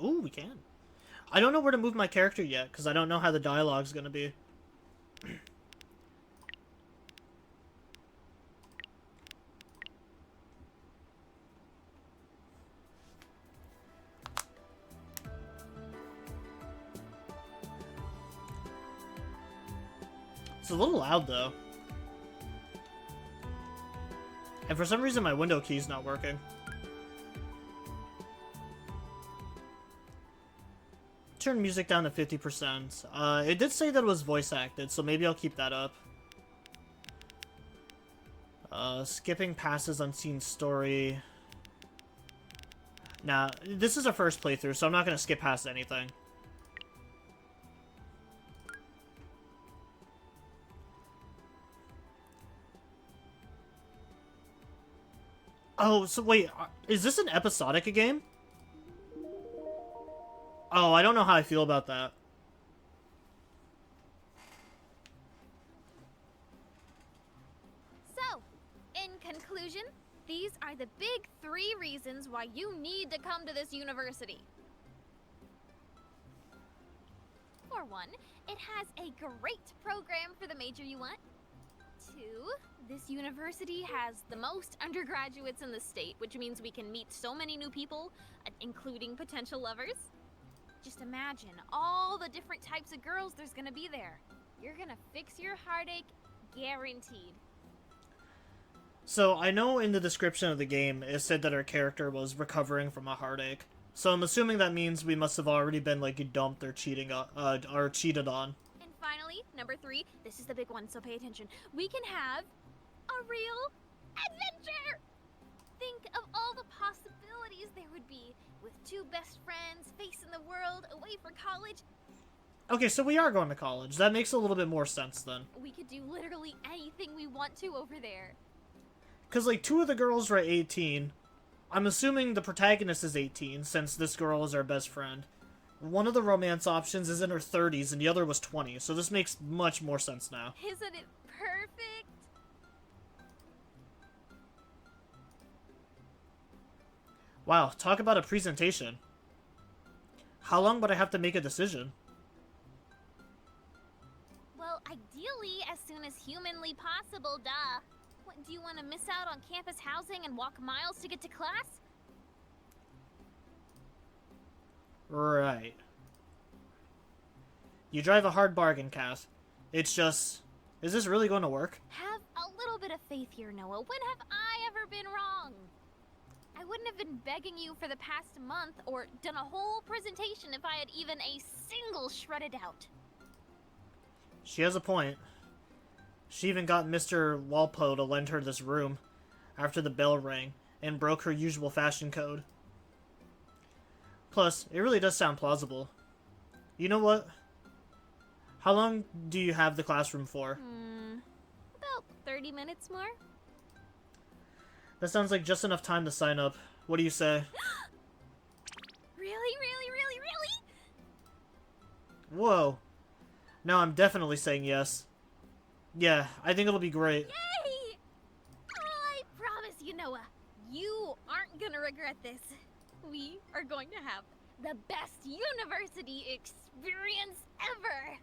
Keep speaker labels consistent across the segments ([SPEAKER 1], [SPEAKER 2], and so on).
[SPEAKER 1] Ooh, we can. I don't know where to move my character yet, because I don't know how the dialogue's gonna be. It's a little loud, though. And for some reason, my window key's not working. Turn music down to 50%. It did say that it was voice acted, so maybe I'll keep that up. Skipping passes unseen story. Nah, this is our first playthrough, so I'm not gonna skip past anything. Oh, so wait, is this an episodic game? Oh, I don't know how I feel about that.
[SPEAKER 2] So, in conclusion, these are the big 3 reasons why you need to come to this university. For one, it has a great program for the major you want. 2, this university has the most undergraduates in the state, which means we can meet so many new people, including potential lovers. Just imagine all the different types of girls there's gonna be there. You're gonna fix your heartache, guaranteed.
[SPEAKER 1] So, I know in the description of the game, it said that our character was recovering from a heartache. So I'm assuming that means we must have already been, like, dumped or cheated on.
[SPEAKER 2] And finally, number 3, this is the big one, so pay attention. We can have a real adventure! Think of all the possibilities there would be with 2 best friends facing the world away for college.
[SPEAKER 1] Okay, so we are going to college. That makes a little bit more sense then.
[SPEAKER 2] We could do literally anything we want to over there.
[SPEAKER 1] Because, like, 2 of the girls are 18. I'm assuming the protagonist is 18, since this girl is our best friend. One of the romance options is in her 30s, and the other was 20, so this makes much more sense now.
[SPEAKER 2] Isn't it perfect?
[SPEAKER 1] Wow, talk about a presentation. How long would I have to make a decision?
[SPEAKER 2] Well, ideally, as soon as humanly possible, duh. What, do you want to miss out on campus housing and walk miles to get to class?
[SPEAKER 1] Right. You drive a hard bargain, Cass. It's just... Is this really going to work?
[SPEAKER 2] Have a little bit of faith here, Noah. When have I ever been wrong? I wouldn't have been begging you for the past month or done a whole presentation if I had even a single shredded doubt.
[SPEAKER 1] She has a point. She even got Mr. Walpo to lend her this room after the bell rang and broke her usual fashion code. Plus, it really does sound plausible. You know what? How long do you have the classroom for?
[SPEAKER 2] About 30 minutes more.
[SPEAKER 1] That sounds like just enough time to sign up. What do you say?
[SPEAKER 2] Really, really, really, really?
[SPEAKER 1] Whoa. Now I'm definitely saying yes. Yeah, I think it'll be great.
[SPEAKER 2] Yay! I promise you, Noah, you aren't gonna regret this. We are going to have the best university experience ever!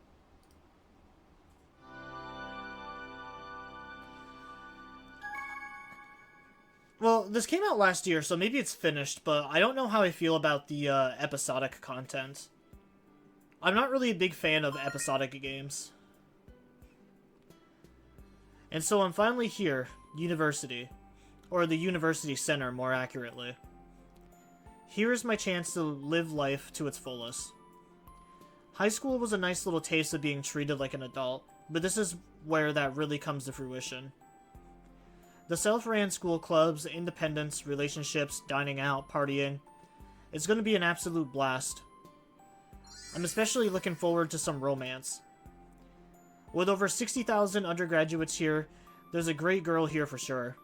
[SPEAKER 1] Well, this came out last year, so maybe it's finished, but I don't know how I feel about the episodic content. I'm not really a big fan of episodic games. And so I'm finally here, university. Or the university center, more accurately. Here is my chance to live life to its fullest. High school was a nice little taste of being treated like an adult, but this is where that really comes to fruition. The self-ran school clubs, independence, relationships, dining out, partying. It's going to be an absolute blast. I'm especially looking forward to some romance. With over 60,000 undergraduates here, there's a great girl here for sure.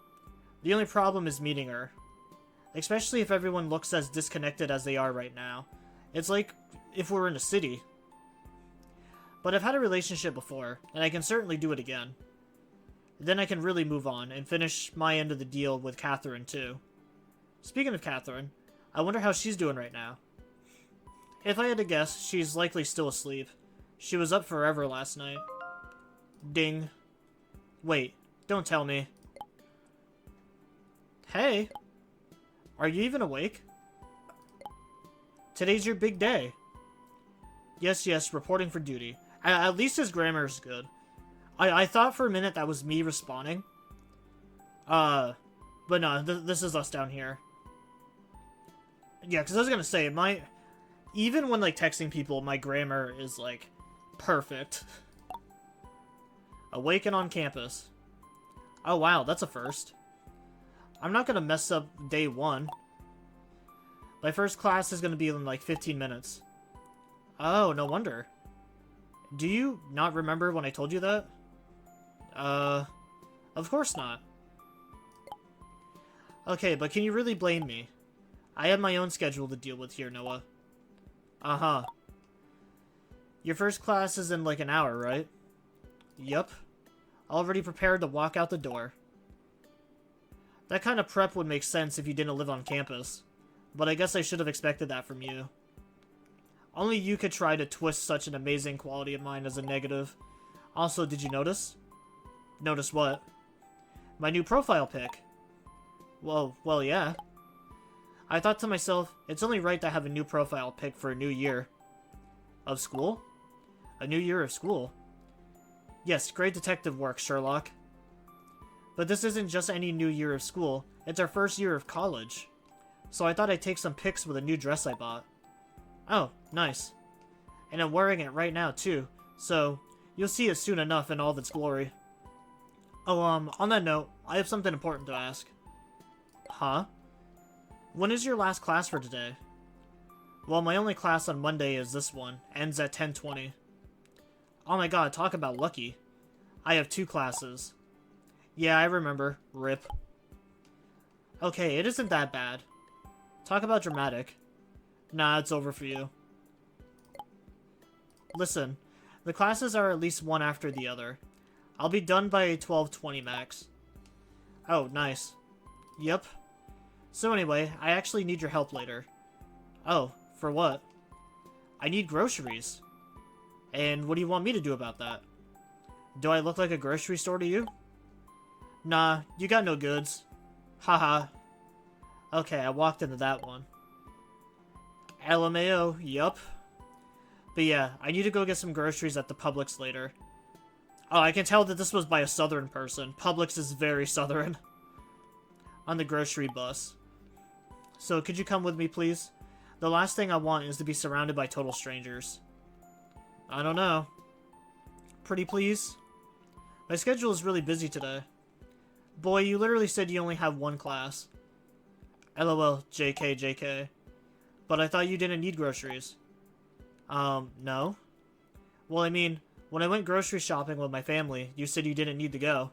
[SPEAKER 1] The only problem is meeting her. Especially if everyone looks as disconnected as they are right now. It's like if we were in a city. But I've had a relationship before, and I can certainly do it again. Then I can really move on, and finish my end of the deal with Catherine too. Speaking of Catherine, I wonder how she's doing right now. If I had to guess, she's likely still asleep. She was up forever last night. Ding. Wait, don't tell me. Hey! Are you even awake? Today's your big day. Yes, yes, reporting for duty. At least his grammar is good. I thought for a minute that was me responding. But no, this is us down here. Yeah, because I was gonna say, even when, like, texting people, my grammar is, like, perfect. Awaken on campus. Oh, wow, that's a first. I'm not gonna mess up day 1. My first class is gonna be in, like, 15 minutes. Oh, no wonder. Do you not remember when I told you that? Of course not. Okay, but can you really blame me? I have my own schedule to deal with here, Noah. Uh-huh. Your first class is in like an hour, right? Yup. Already prepared to walk out the door. That kind of prep would make sense if you didn't live on campus. But I guess I should have expected that from you. Only you could try to twist such an amazing quality of mine as a negative. Also, did you notice? Notice what? My new profile pic. Well, yeah. I thought to myself, it's only right to have a new profile pic for a new year. Of school? A new year of school? Yes, great detective work, Sherlock. But this isn't just any new year of school, it's our first year of college. So I thought I'd take some pics with a new dress I bought. Oh, nice. And I'm wearing it right now, too, so you'll see it soon enough in all of its glory. Oh, on that note, I have something important to ask. Huh? When is your last class for today? Well, my only class on Monday is this one. Ends at 10:20. Oh my god, talk about lucky. I have 2 classes. Yeah, I remember. RIP. Okay, it isn't that bad. Talk about dramatic. Nah, it's over for you. Listen, the classes are at least one after the other. I'll be done by 12:20 max. Oh, nice. Yep. So anyway, I actually need your help later. Oh, for what? I need groceries. And what do you want me to do about that? Do I look like a grocery store to you? Nah, you got no goods. Haha. Okay, I walked into that one. LMAO, yup. But yeah, I need to go get some groceries at the Publix later. Oh, I can tell that this was by a southern person. Publix is very southern. On the grocery bus. So, could you come with me, please? The last thing I want is to be surrounded by total strangers. I don't know. Pretty please? My schedule is really busy today. Boy, you literally said you only have 1 class. LOL, JK. But I thought you didn't need groceries. No. Well, I mean, when I went grocery shopping with my family, you said you didn't need to go.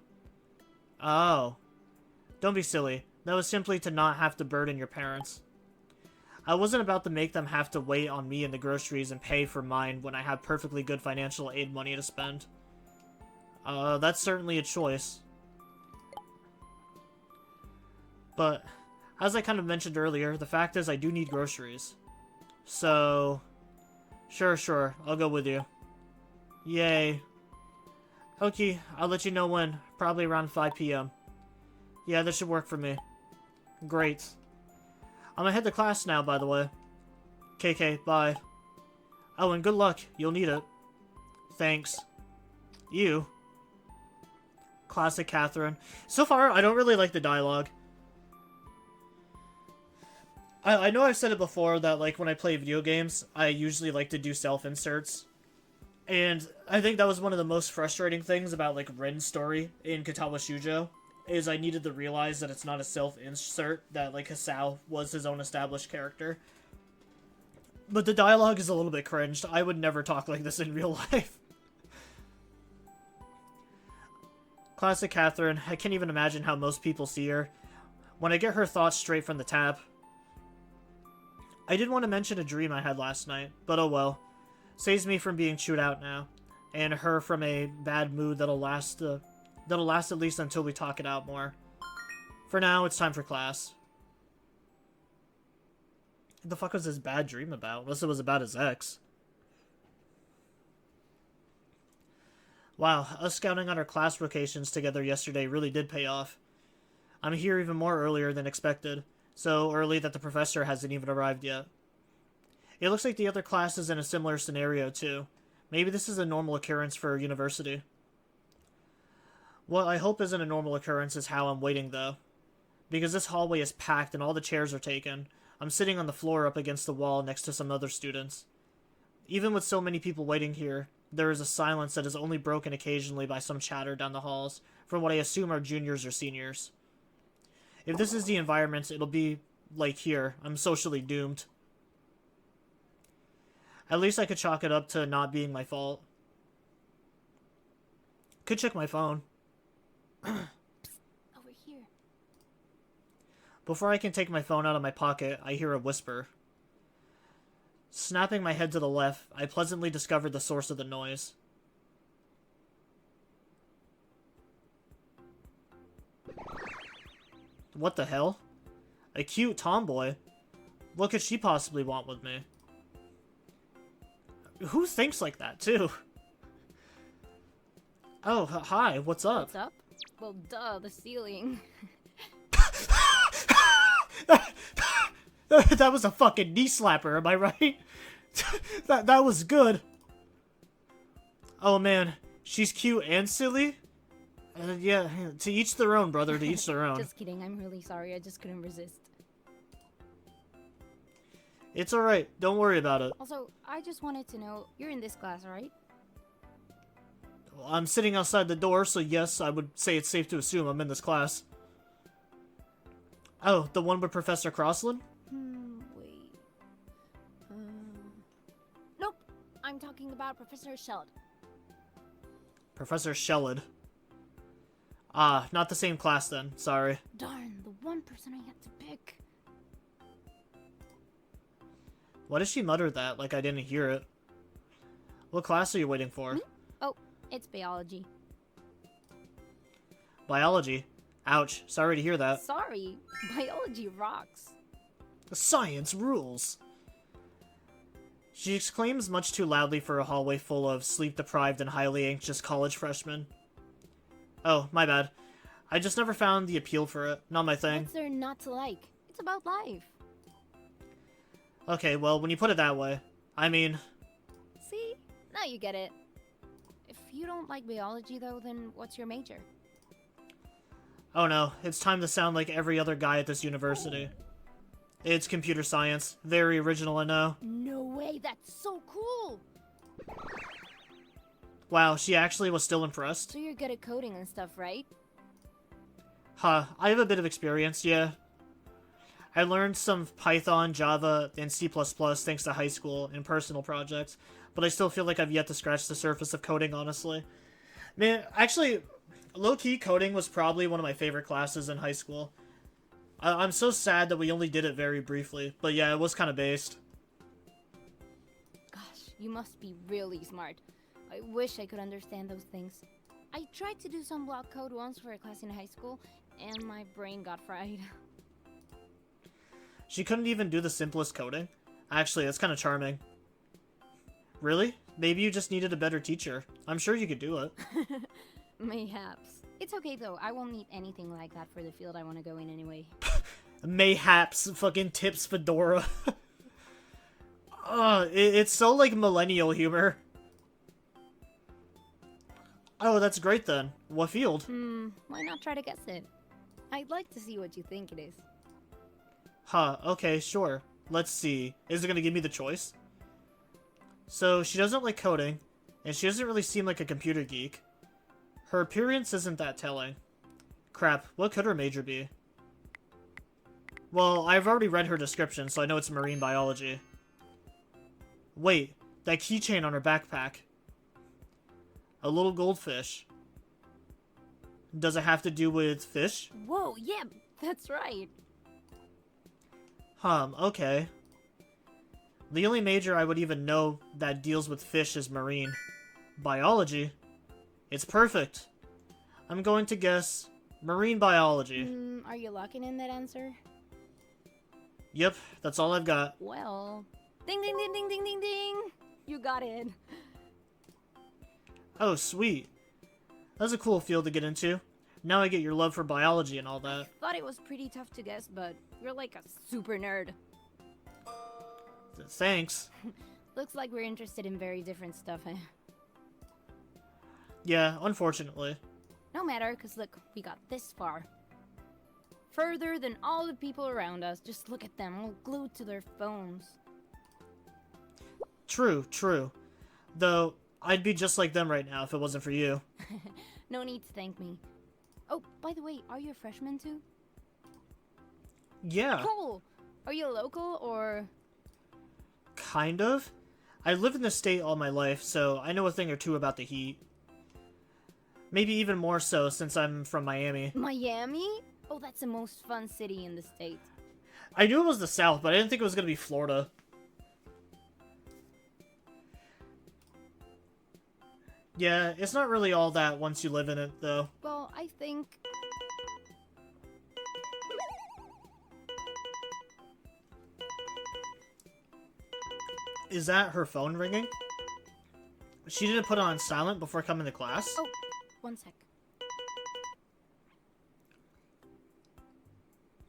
[SPEAKER 1] Oh. Don't be silly. That was simply to not have to burden your parents. I wasn't about to make them have to wait on me in the groceries and pay for mine when I have perfectly good financial aid money to spend. That's certainly a choice. But, as I kind of mentioned earlier, the fact is I do need groceries. So, sure, I'll go with you. Yay. Okay, I'll let you know when, probably around 5 p.m. Yeah, that should work for me. Great. I'm gonna head to class now, by the way. KK, bye. Oh, and good luck. You'll need it. Thanks. You. Classic Catherine. So far, I don't really like the dialogue. I know I've said it before that, like, when I play video games, I usually like to do self-inserts. And I think that was one of the most frustrating things about, like, Ren's story in Katawa Shujo, is I needed to realize that it's not a self-insert, that, like, Hisao was his own established character. But the dialogue is a little bit cringed. I would never talk like this in real life. Classic Catherine. I can't even imagine how most people see her. When I get her thoughts straight from the tab. I did want to mention a dream I had last night, but oh well. Saves me from being chewed out now, and her from a bad mood that'll last at least until we talk it out more. For now, it's time for class. What the fuck was his bad dream about? Unless it was about his ex. Wow, us scouting on our class locations together yesterday really did pay off. I'm here even more earlier than expected, so early that the professor hasn't even arrived yet. It looks like the other class is in a similar scenario too. Maybe this is a normal occurrence for a university. What I hope isn't a normal occurrence is how I'm waiting though. Because this hallway is packed and all the chairs are taken, I'm sitting on the floor up against the wall next to some other students. Even with so many people waiting here, there is a silence that is only broken occasionally by some chatter down the halls from what I assume are juniors or seniors. If this is the environment, it'll be like here. I'm socially doomed. At least I could chalk it up to not being my fault. Could check my phone.
[SPEAKER 2] Over here.
[SPEAKER 1] Before I can take my phone out of my pocket, I hear a whisper. Snapping my head to the left, I pleasantly discovered the source of the noise. What the hell? A cute tomboy? What could she possibly want with me? Who thinks like that, too? Oh, hi, what's up?
[SPEAKER 3] What's up? Well, duh, the ceiling.
[SPEAKER 1] That was a fucking knee slapper, am I right? that was good. Oh man, she's cute and silly? Yeah, to each their own, brother, to each their own.
[SPEAKER 3] Just kidding, I'm really sorry, I just couldn't resist.
[SPEAKER 1] It's alright, don't worry about it.
[SPEAKER 3] Also, I just wanted to know, you're in this class, right?
[SPEAKER 1] Well, I'm sitting outside the door, so yes, I would say it's safe to assume I'm in this class. Oh, the one with Professor Crossland?
[SPEAKER 3] Wait. Nope, I'm talking about Professor Shelled.
[SPEAKER 1] Professor Shelled. Ah, not the same class then, sorry.
[SPEAKER 3] Darn, the one person I had to pick.
[SPEAKER 1] Why did she mutter that, like I didn't hear it? What class are you waiting for?
[SPEAKER 3] Me? Oh, it's biology.
[SPEAKER 1] Biology? Ouch, sorry to hear that.
[SPEAKER 3] Sorry, biology rocks.
[SPEAKER 1] Science rules! She exclaims much too loudly for a hallway full of sleep-deprived and highly anxious college freshmen. Oh, my bad. I just never found the appeal for it. Not my thing.
[SPEAKER 3] What's there not to like? It's about life.
[SPEAKER 1] Okay, well, when you put it that way, I mean...
[SPEAKER 3] See? Now you get it. If you don't like biology, though, then what's your major?
[SPEAKER 1] Oh no, it's time to sound like every other guy at this university. It's computer science. Very original, I know.
[SPEAKER 3] No way, that's so cool!
[SPEAKER 1] Wow, she actually was still impressed.
[SPEAKER 3] So you're good at coding and stuff, right?
[SPEAKER 1] Huh, I have a bit of experience, yeah. I learned some Python, Java, and C++ thanks to high school and personal projects, but I still feel like I've yet to scratch the surface of coding, honestly. Man, actually, low-key coding was probably one of my favorite classes in high school. I'm so sad that we only did it very briefly, but yeah, it was kind of based.
[SPEAKER 3] Gosh, you must be really smart. I wish I could understand those things. I tried to do some block code once for a class in high school, and my brain got fried.
[SPEAKER 1] She couldn't even do the simplest coding? Actually, that's kind of charming. Really? Maybe you just needed a better teacher. I'm sure you could do it.
[SPEAKER 3] Mayhaps. It's okay though, I won't need anything like that for the field I want to go in anyway.
[SPEAKER 1] Mayhaps, fucking tips fedora. It's so like millennial humor. Oh, that's great then. What field?
[SPEAKER 3] Why not try to guess it? I'd like to see what you think it is.
[SPEAKER 1] Huh, okay, sure. Let's see. Is it gonna give me the choice? So, she doesn't like coding, and she doesn't really seem like a computer geek. Her appearance isn't that telling. Crap, what could her major be? Well, I've already read her description, so I know it's marine biology. Wait, that keychain on her backpack. A little goldfish. Does it have to do with fish?
[SPEAKER 3] Whoa, yeah, that's right.
[SPEAKER 1] Okay. The only major I would even know that deals with fish is marine biology. It's perfect. I'm going to guess marine biology.
[SPEAKER 3] Are you locking in that answer?
[SPEAKER 1] Yep, that's all I've got.
[SPEAKER 3] Well, ding ding ding ding ding ding ding! You got it.
[SPEAKER 1] Oh, sweet. That's a cool field to get into. Now I get your love for biology and all that.
[SPEAKER 3] Thought it was pretty tough to guess, but you're like a super nerd.
[SPEAKER 1] Thanks.
[SPEAKER 3] Looks like we're interested in very different stuff, eh?
[SPEAKER 1] Yeah, unfortunately.
[SPEAKER 3] No matter, cause look, we got this far. Further than all the people around us. Just look at them, all glued to their phones.
[SPEAKER 1] True, true. Though, I'd be just like them right now if it wasn't for you.
[SPEAKER 3] No need to thank me. Oh, by the way, are you a freshman too?
[SPEAKER 1] Yeah,
[SPEAKER 3] Cool! Are you a local, or...?
[SPEAKER 1] kind of. I lived in the state all my life, so I know a thing or two about the heat. Maybe even more so since I'm from Miami.
[SPEAKER 3] Miami? Oh, that's the most fun city in the state.
[SPEAKER 1] I knew it was the South, but I didn't think it was going to be Florida. Yeah, it's not really all that once you live in it, though.
[SPEAKER 3] Well, I think...
[SPEAKER 1] Is that her phone ringing? She didn't put it on silent before coming to class?
[SPEAKER 3] Oh, one sec.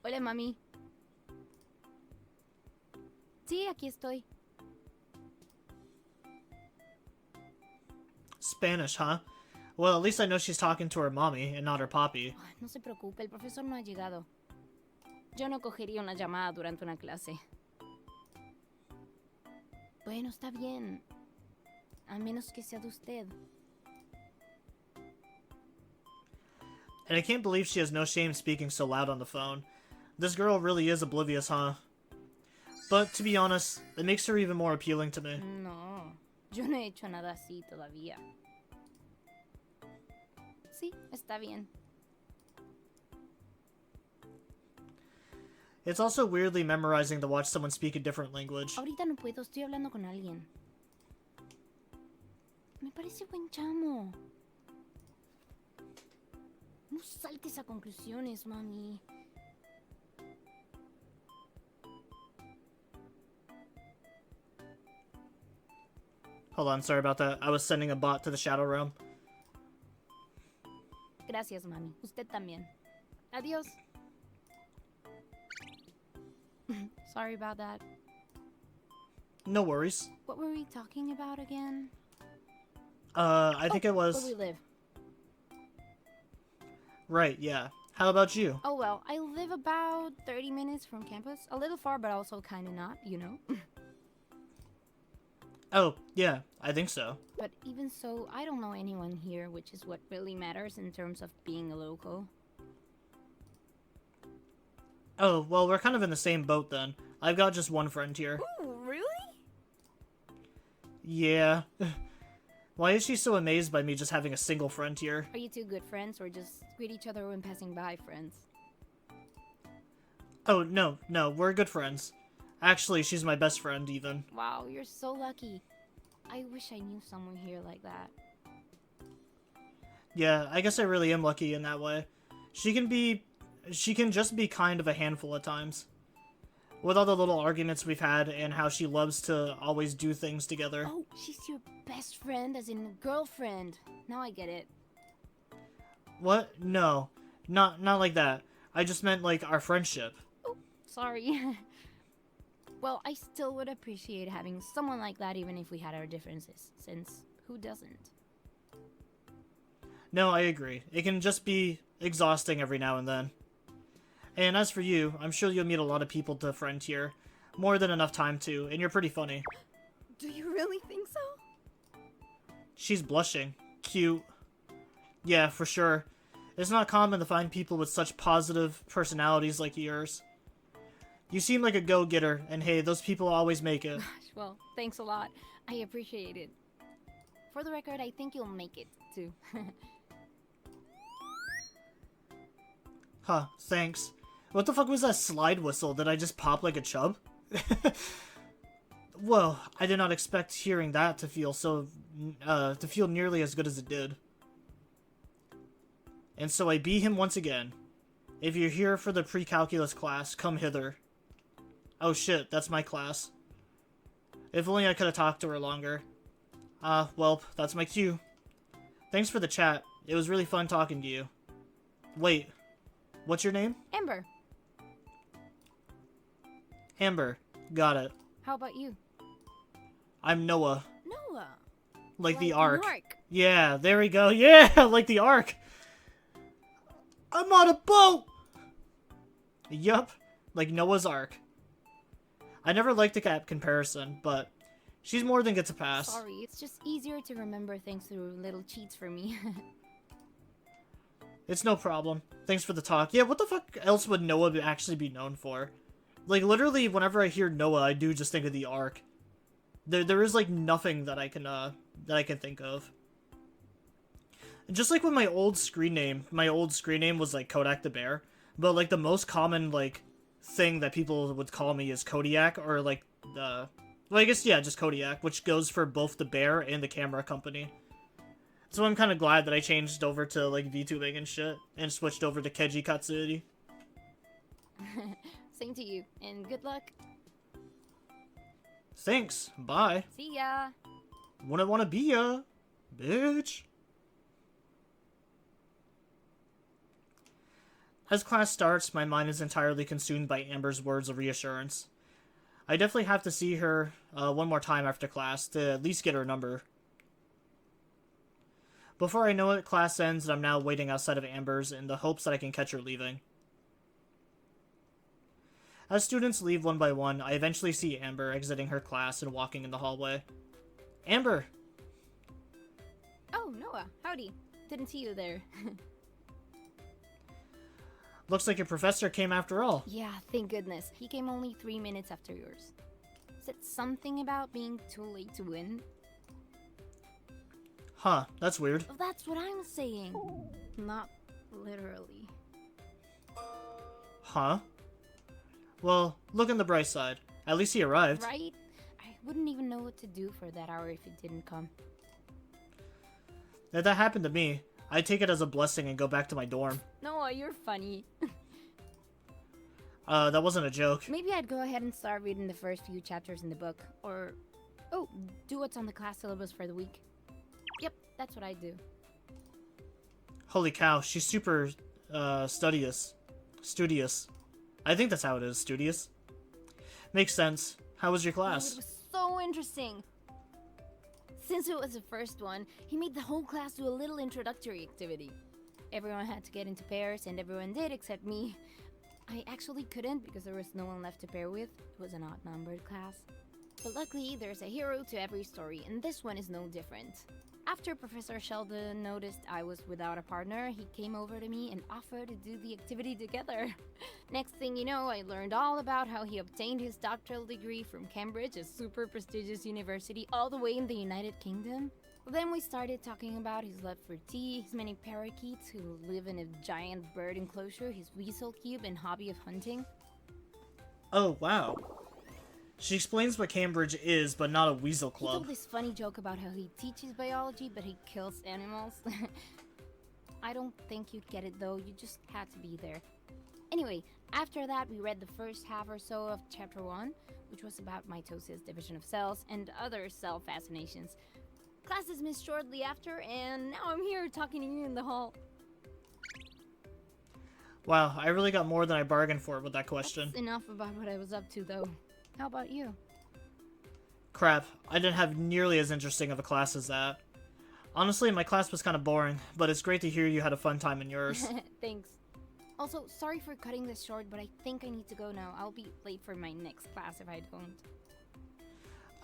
[SPEAKER 3] Hola, mami. Sí, aquí estoy.
[SPEAKER 1] Spanish, huh? Well, at least I know she's talking to her mommy and not her papi.
[SPEAKER 3] Ay, no se preocupe, el profesor no ha llegado. Yo no cogería una llamada durante una clase. Bueno, está bien. A menos que sea de usted.
[SPEAKER 1] And I can't believe she has no shame speaking so loud on the phone. This girl really is oblivious, huh? But, to be honest, it makes her even more appealing to me.
[SPEAKER 3] No, yo no he hecho nada así todavía. Sí, está bien.
[SPEAKER 1] It's also weirdly memorizing to watch someone speak a different language.
[SPEAKER 3] Ahorita no puedo, estoy hablando con alguien. Me parece buen chamo. No saltes a conclusiones, mami.
[SPEAKER 1] Hold on, sorry about that. I was sending a bot to the Shadow Realm.
[SPEAKER 3] Gracias, mami. Usted también. Adiós. Sorry about that.
[SPEAKER 1] No worries.
[SPEAKER 3] What were we talking about again?
[SPEAKER 1] I think it was...
[SPEAKER 3] Where we live.
[SPEAKER 1] Right, yeah. How about you?
[SPEAKER 3] Oh, well, I live about 30 minutes from campus. A little far, but also kind of not, you know?
[SPEAKER 1] Oh, yeah, I think so.
[SPEAKER 3] But even so, I don't know anyone here, which is what really matters in terms of being a local.
[SPEAKER 1] Oh, well, we're kind of in the same boat then. I've got just one friend here.
[SPEAKER 3] Ooh, really?
[SPEAKER 1] Yeah. Why is she so amazed by me just having a single friend here?
[SPEAKER 3] Are you two good friends, or just greet each other when passing by friends?
[SPEAKER 1] Oh, no, we're good friends. Actually, she's my best friend, even.
[SPEAKER 3] Wow, you're so lucky. I wish I knew someone here like that.
[SPEAKER 1] Yeah, I guess I really am lucky in that way. She can just be kind of a handful at times. With all the little arguments we've had and how she loves to always do things together.
[SPEAKER 3] Oh, she's your best friend, as in girlfriend. Now I get it.
[SPEAKER 1] What? No. Not like that. I just meant, like, our friendship.
[SPEAKER 3] Oh, sorry. Well, I still would appreciate having someone like that even if we had our differences, since who doesn't?
[SPEAKER 1] No, I agree. It can just be exhausting every now and then. And as for you, I'm sure you'll meet a lot of people to friend here. More than enough time to, and you're pretty funny.
[SPEAKER 3] Do you really think so?
[SPEAKER 1] She's blushing. Cute. Yeah, for sure. It's not common to find people with such positive personalities like yours. You seem like a go-getter, and hey, those people always make it.
[SPEAKER 3] Well, thanks a lot. I appreciate it. For the record, I think you'll make it, too.
[SPEAKER 1] Huh, thanks. What the fuck was that slide whistle? Did I just pop like a chub? Whoa, I did not expect hearing that to feel nearly as good as it did. And so I beat him once again. If you're here for the pre-calculus class, come hither. Oh shit, that's my class. If only I could have talked to her longer. Well, that's my cue. Thanks for the chat. It was really fun talking to you. Wait, what's your name?
[SPEAKER 3] Amber,
[SPEAKER 1] Amber. Got it.
[SPEAKER 3] how about you?
[SPEAKER 1] I'm Noah.
[SPEAKER 3] Noah.
[SPEAKER 1] Like the
[SPEAKER 3] an
[SPEAKER 1] Ark.
[SPEAKER 3] ark.
[SPEAKER 1] Yeah, there we go. Yeah, like the Ark. I'm on a boat! Yup, like Noah's Ark. I never liked the cat comparison, but she's more than gets a pass.
[SPEAKER 3] Sorry, it's just easier to remember things through little cheats for me.
[SPEAKER 1] It's no problem. Thanks for the talk. Yeah, what the fuck else would Noah actually be known for? Like, literally, whenever I hear Noah, I do just think of the Ark. There is, like, nothing that I can think of. Just like with my old screen name was, like, Kodak the Bear. But, like, the most common, like, thing that people would call me is Kodiak, or, like, well, I guess, yeah, just Kodiak, which goes for both the bear and the camera company. So I'm kind of glad that I changed over to, like, VTubing and shit, and switched over to KejiKasuri.
[SPEAKER 3] Same to you, and good luck.
[SPEAKER 1] Thanks, bye.
[SPEAKER 3] See ya.
[SPEAKER 1] Wouldn't wanna be ya, bitch. As class starts, my mind is entirely consumed by Amber's words of reassurance. I definitely have to see her one more time after class to at least get her number. Before I know it, class ends and I'm now waiting outside of Amber's in the hopes that I can catch her leaving. As students leave one by one, I eventually see Amber exiting her class and walking in the hallway. Amber!
[SPEAKER 3] Oh, Noah, howdy. Didn't see you there.
[SPEAKER 1] Looks like your professor came after all.
[SPEAKER 3] Yeah, thank goodness. He came only 3 minutes after yours. Is it something about being too late to win?
[SPEAKER 1] Huh, that's weird.
[SPEAKER 3] Oh, that's what I'm saying. Not literally.
[SPEAKER 1] Huh? Well, look on the bright side. At least he arrived.
[SPEAKER 3] Right? I wouldn't even know what to do for that hour if it didn't come.
[SPEAKER 1] If that happened to me, I'd take it as a blessing and go back to my dorm.
[SPEAKER 3] Noah, you're funny.
[SPEAKER 1] That wasn't a joke.
[SPEAKER 3] Maybe I'd go ahead and start reading the first few chapters in the book. Or, oh, do what's on the class syllabus for the week. Yep, that's what I do.
[SPEAKER 1] Holy cow, she's super, studious. Studious. I think that's how it is, studious. Makes sense. How was your class?
[SPEAKER 3] It was so interesting. Since it was the first one, he made the whole class do a little introductory activity. Everyone had to get into pairs, and everyone did except me. I actually couldn't because there was no one left to pair with. It was an odd-numbered class. But luckily, there's a hero to every story, and this one is no different. After Professor Sheldon noticed I was without a partner, he came over to me and offered to do the activity together. Next thing you know, I learned all about how he obtained his doctoral degree from Cambridge, a super prestigious university all the way in the United Kingdom. Then we started talking about his love for tea, his many parakeets who live in a giant bird enclosure, his weasel cube, and hobby of hunting.
[SPEAKER 1] Oh, wow. She explains what Cambridge is, but not a weasel
[SPEAKER 3] He
[SPEAKER 1] club.
[SPEAKER 3] told this funny joke about how he teaches biology, but he kills animals. I don't think you'd get it though, you just had to be there. Anyway, after that we read the first half or so of chapter 1, which was about mitosis, division of cells, and other cell fascinations. Class dismissed shortly after, and now I'm here talking to you in the hall.
[SPEAKER 1] Wow, I really got more than I bargained for with that question.
[SPEAKER 3] That's enough about what I was up to though. How about you?
[SPEAKER 1] Crap, I didn't have nearly as interesting of a class as that. Honestly, my class was kind of boring, but it's great to hear you had a fun time in yours.
[SPEAKER 3] Thanks. Also, sorry for cutting this short, but I think I need to go now. I'll be late for my next class if I don't.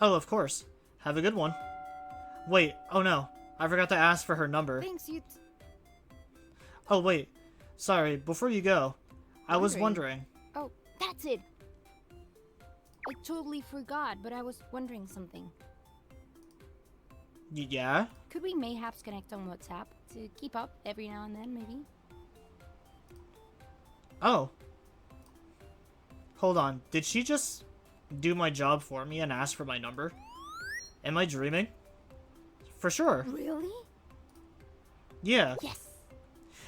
[SPEAKER 1] Oh, of course. Have a good one. Wait, oh no. I forgot to ask for her number.
[SPEAKER 3] Thanks, you.
[SPEAKER 1] Oh, wait. Sorry, before you go, I was wondering.
[SPEAKER 3] Oh, that's it. I totally forgot, but I was wondering something.
[SPEAKER 1] Yeah?
[SPEAKER 3] Could we mayhaps connect on WhatsApp to keep up every now and then, maybe?
[SPEAKER 1] Oh. Hold on, did she just do my job for me and ask for my number? Am I dreaming? For sure.
[SPEAKER 3] Really?
[SPEAKER 1] Yeah.
[SPEAKER 3] Yes.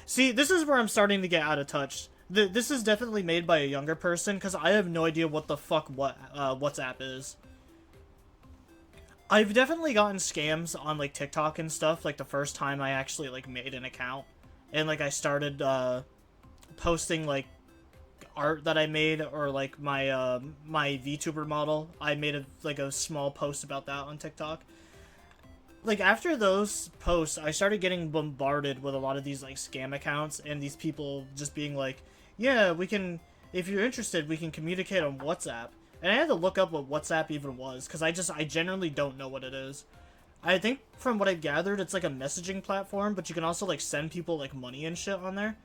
[SPEAKER 1] See, this is where I'm starting to get out of touch. This is definitely made by a younger person, because I have no idea what the fuck WhatsApp is. I've definitely gotten scams on, like, TikTok and stuff, like, the first time I actually, like, made an account. And, like, I started, posting, like, art that I made, or, like, my VTuber model. I made, a small post about that on TikTok. Like, after those posts, I started getting bombarded with a lot of these, like, scam accounts, and these people just being like, yeah, we can, if you're interested, we can communicate on WhatsApp. And I had to look up what WhatsApp even was, because I generally don't know what it is. I think, from what I gathered, it's like a messaging platform, but you can also, like, send people, like, money and shit on there.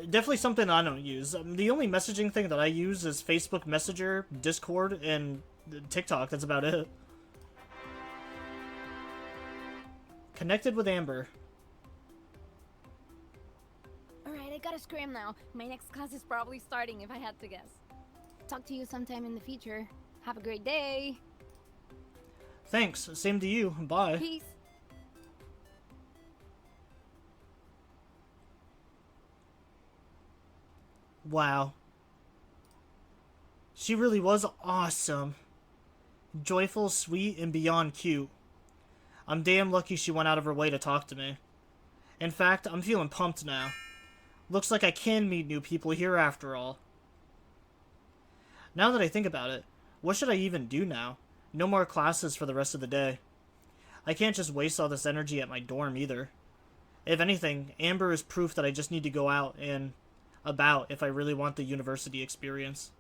[SPEAKER 1] Definitely something I don't use. The only messaging thing that I use is Facebook Messenger, Discord, and TikTok. That's about it. Connected with Amber.
[SPEAKER 3] Alright, I gotta scram now. My next class is probably starting if I had to guess. Talk to you sometime in the future. Have a great day.
[SPEAKER 1] Thanks. Same to you. Bye.
[SPEAKER 3] Peace.
[SPEAKER 1] Wow. She really was awesome. Joyful, sweet, and beyond cute. I'm damn lucky she went out of her way to talk to me. In fact, I'm feeling pumped now. Looks like I can meet new people here after all. Now that I think about it, what should I even do now? No more classes for the rest of the day. I can't just waste all this energy at my dorm either. If anything, Amber is proof that I just need to go out and about if I really want the university experience.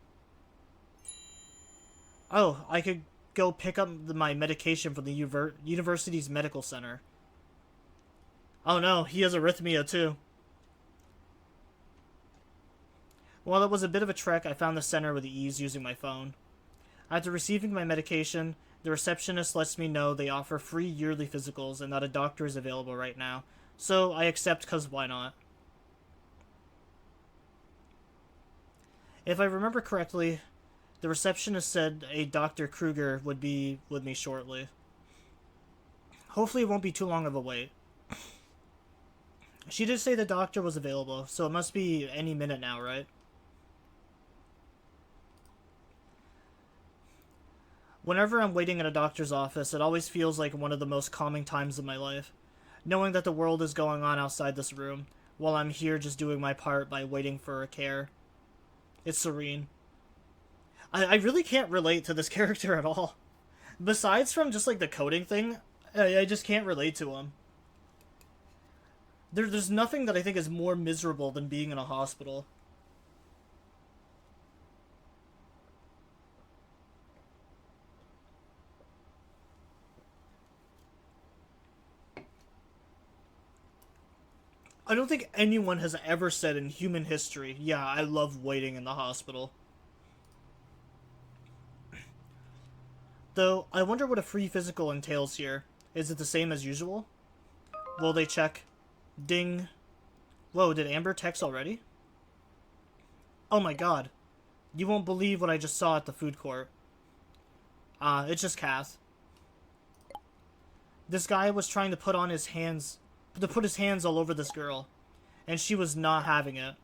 [SPEAKER 1] Oh, I could go pick up my medication from the university's medical center. Oh no, he has arrhythmia too. While it was a bit of a trek, I found the center with ease using my phone. After receiving my medication, the receptionist lets me know they offer free yearly physicals and that a doctor is available right now. So I accept, cause why not? If I remember correctly, the receptionist said a Dr. Kruger would be with me shortly. Hopefully it won't be too long of a wait. She did say the doctor was available, so it must be any minute now, right? Whenever I'm waiting in a doctor's office, it always feels like one of the most calming times of my life. Knowing that the world is going on outside this room, while I'm here just doing my part by waiting for a care. It's serene. I really can't relate to this character at all. Besides from just, like, the coding thing, I just can't relate to him. There's nothing that I think is more miserable than being in a hospital. I don't think anyone has ever said in human history, yeah, I love waiting in the hospital. Though, I wonder what a free physical entails here. Is it the same as usual? Will they check? Ding. Whoa, did Amber text already? Oh my god. You won't believe what I just saw at the food court. It's just Kath. This guy was trying to put his hands all over this girl. And she was not having it.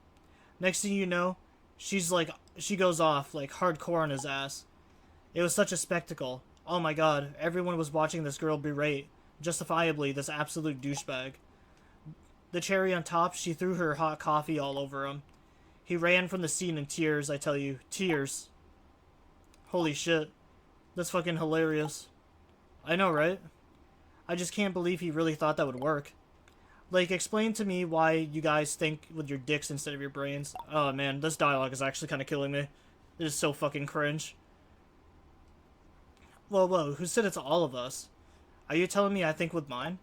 [SPEAKER 1] Next thing you know, she goes off, like, hardcore on his ass. It was such a spectacle. Oh my god, everyone was watching this girl berate, justifiably, this absolute douchebag. The cherry on top, she threw her hot coffee all over him. He ran from the scene in tears, I tell you. Tears. Holy shit. That's fucking hilarious. I know, right? I just can't believe he really thought that would work. Like, explain to me why you guys think with your dicks instead of your brains. Oh man, this dialogue is actually kind of killing me. It is so fucking cringe. Whoa, who said it's all of us? Are you telling me I think with mine?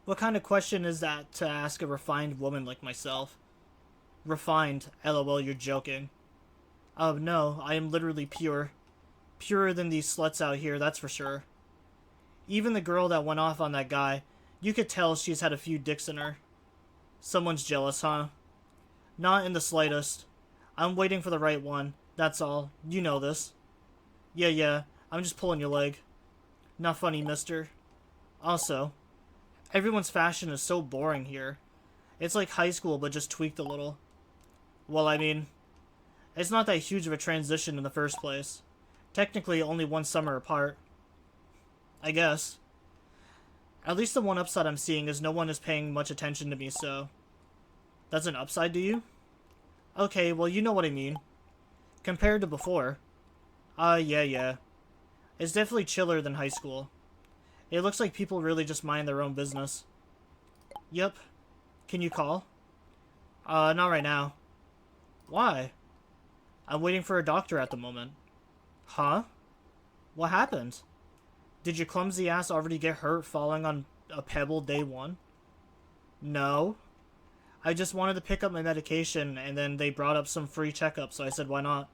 [SPEAKER 1] What kind of question is that to ask a refined woman like myself? Refined, lol, you're joking. Oh no, I am literally pure. Purer than these sluts out here, that's for sure. Even the girl that went off on that guy, you could tell she's had a few dicks in her. Someone's jealous, huh? Not in the slightest. I'm waiting for the right one, that's all. You know this. Yeah, I'm just pulling your leg. Not funny, mister. Also, Everyone's fashion is so boring here. It's like high school, but just tweaked a little. Well, I mean, it's not that huge of a transition in the first place. Technically, only one summer apart. I guess. At least the one upside I'm seeing is no one is paying much attention to me, so... That's an upside to you? Okay, well, you know what I mean. Compared to before. Yeah. It's definitely chiller than high school. It looks like people really just mind their own business. Yep. Can you call? Not right now. Why? I'm waiting for a doctor at the moment. Huh? What happened? Did your clumsy ass already get hurt falling on a pebble day one? No. I just wanted to pick up my medication, and then they brought up some free checkup, so I said why not.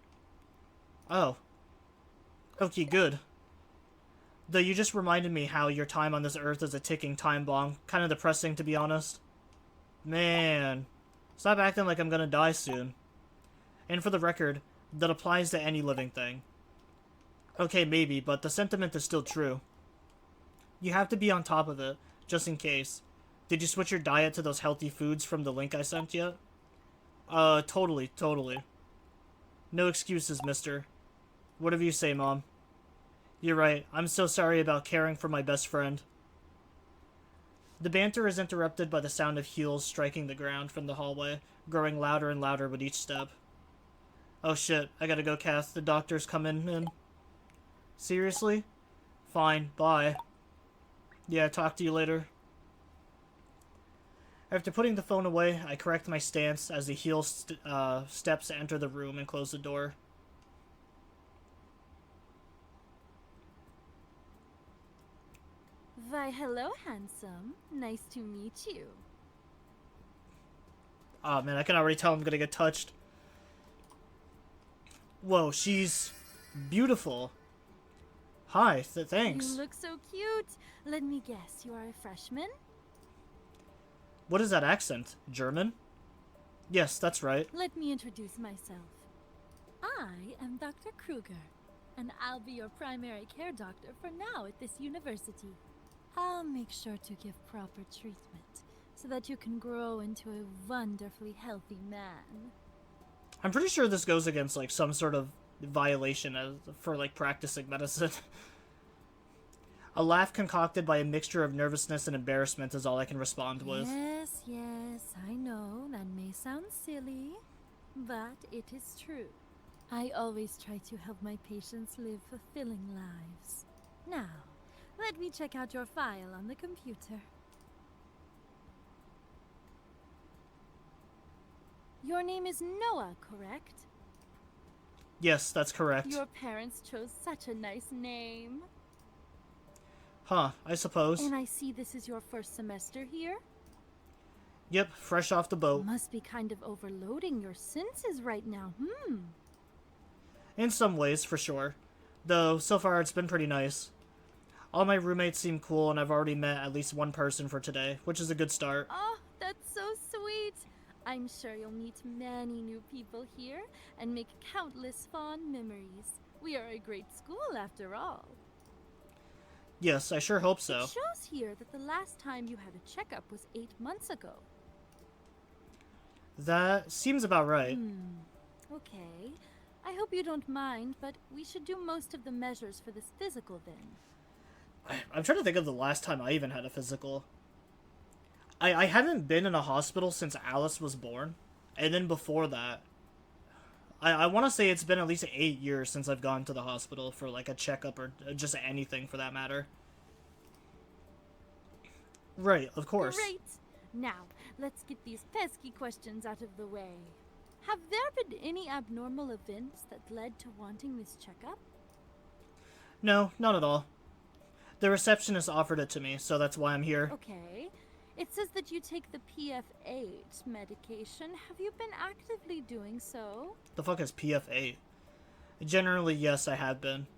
[SPEAKER 1] Oh. Okay, good. Though you just reminded me how your time on this earth is a ticking time bomb. Kind of depressing, to be honest. Man. Stop acting like I'm gonna die soon. And for the record, that applies to any living thing. Okay, maybe, but the sentiment is still true. You have to be on top of it, just in case. Did you switch your diet to those healthy foods from the link I sent yet? Totally. No excuses, mister. Whatever you say, Mom. You're right, I'm so sorry about caring for my best friend. The banter is interrupted by the sound of heels striking the ground from the hallway, growing louder and louder with each step. Oh shit, I gotta go, Kath. The doctor's coming in. Seriously? Fine, bye. Yeah, talk to you later. After putting the phone away, I correct my stance as the heel steps enter the room and close the door.
[SPEAKER 4] Why, hello, handsome. Nice to meet you.
[SPEAKER 1] Aw, man, I can already tell I'm gonna get touched. Whoa, she's beautiful. Hi, thanks.
[SPEAKER 4] You look so cute. Let me guess, you are a freshman?
[SPEAKER 1] What is that accent? German? Yes, that's right.
[SPEAKER 4] Let me introduce myself. I am Dr. Kruger, and I'll be your primary care doctor for now at this university. I'll make sure to give proper treatment so that you can grow into a wonderfully healthy man.
[SPEAKER 1] I'm pretty sure this goes against, like, some sort of violation for, like, practicing medicine. A laugh concocted by a mixture of nervousness and embarrassment is all I can respond with.
[SPEAKER 4] Yes, I know that may sound silly, but it is true. I always try to help my patients live fulfilling lives. Now, let me check out your file on the computer. Your name is Noah, correct?
[SPEAKER 1] Yes, that's correct.
[SPEAKER 4] Your parents chose such a nice name.
[SPEAKER 1] Huh, I suppose.
[SPEAKER 4] And I see this is your first semester here?
[SPEAKER 1] Yep, fresh off the boat.
[SPEAKER 4] Must be kind of overloading your senses right now,
[SPEAKER 1] In some ways, for sure. Though, so far it's been pretty nice. All my roommates seem cool, and I've already met at least one person for today, which is a good start.
[SPEAKER 4] Oh, that's so sweet. I'm sure you'll meet many new people here and make countless fond memories. We are a great school after all.
[SPEAKER 1] Yes, I sure hope so.
[SPEAKER 4] It shows here that the last time you had a checkup was 8 months ago.
[SPEAKER 1] That seems about right.
[SPEAKER 4] Okay. I hope you don't mind, but we should do most of the measures for this physical then.
[SPEAKER 1] I'm trying to think of the last time I even had a physical. I haven't been in a hospital since Alice was born. And then before that, I want to say it's been at least 8 years since I've gone to the hospital for, like, a checkup or just anything for that matter. Right, of course.
[SPEAKER 4] Great! Now, let's get these pesky questions out of the way. Have there been any abnormal events that led to wanting this checkup?
[SPEAKER 1] No, not at all. The receptionist offered it to me, so that's why I'm here.
[SPEAKER 4] Okay. It says that you take the PF8 medication. Have you been actively doing so?
[SPEAKER 1] The fuck is PF8? Generally, yes, I have been.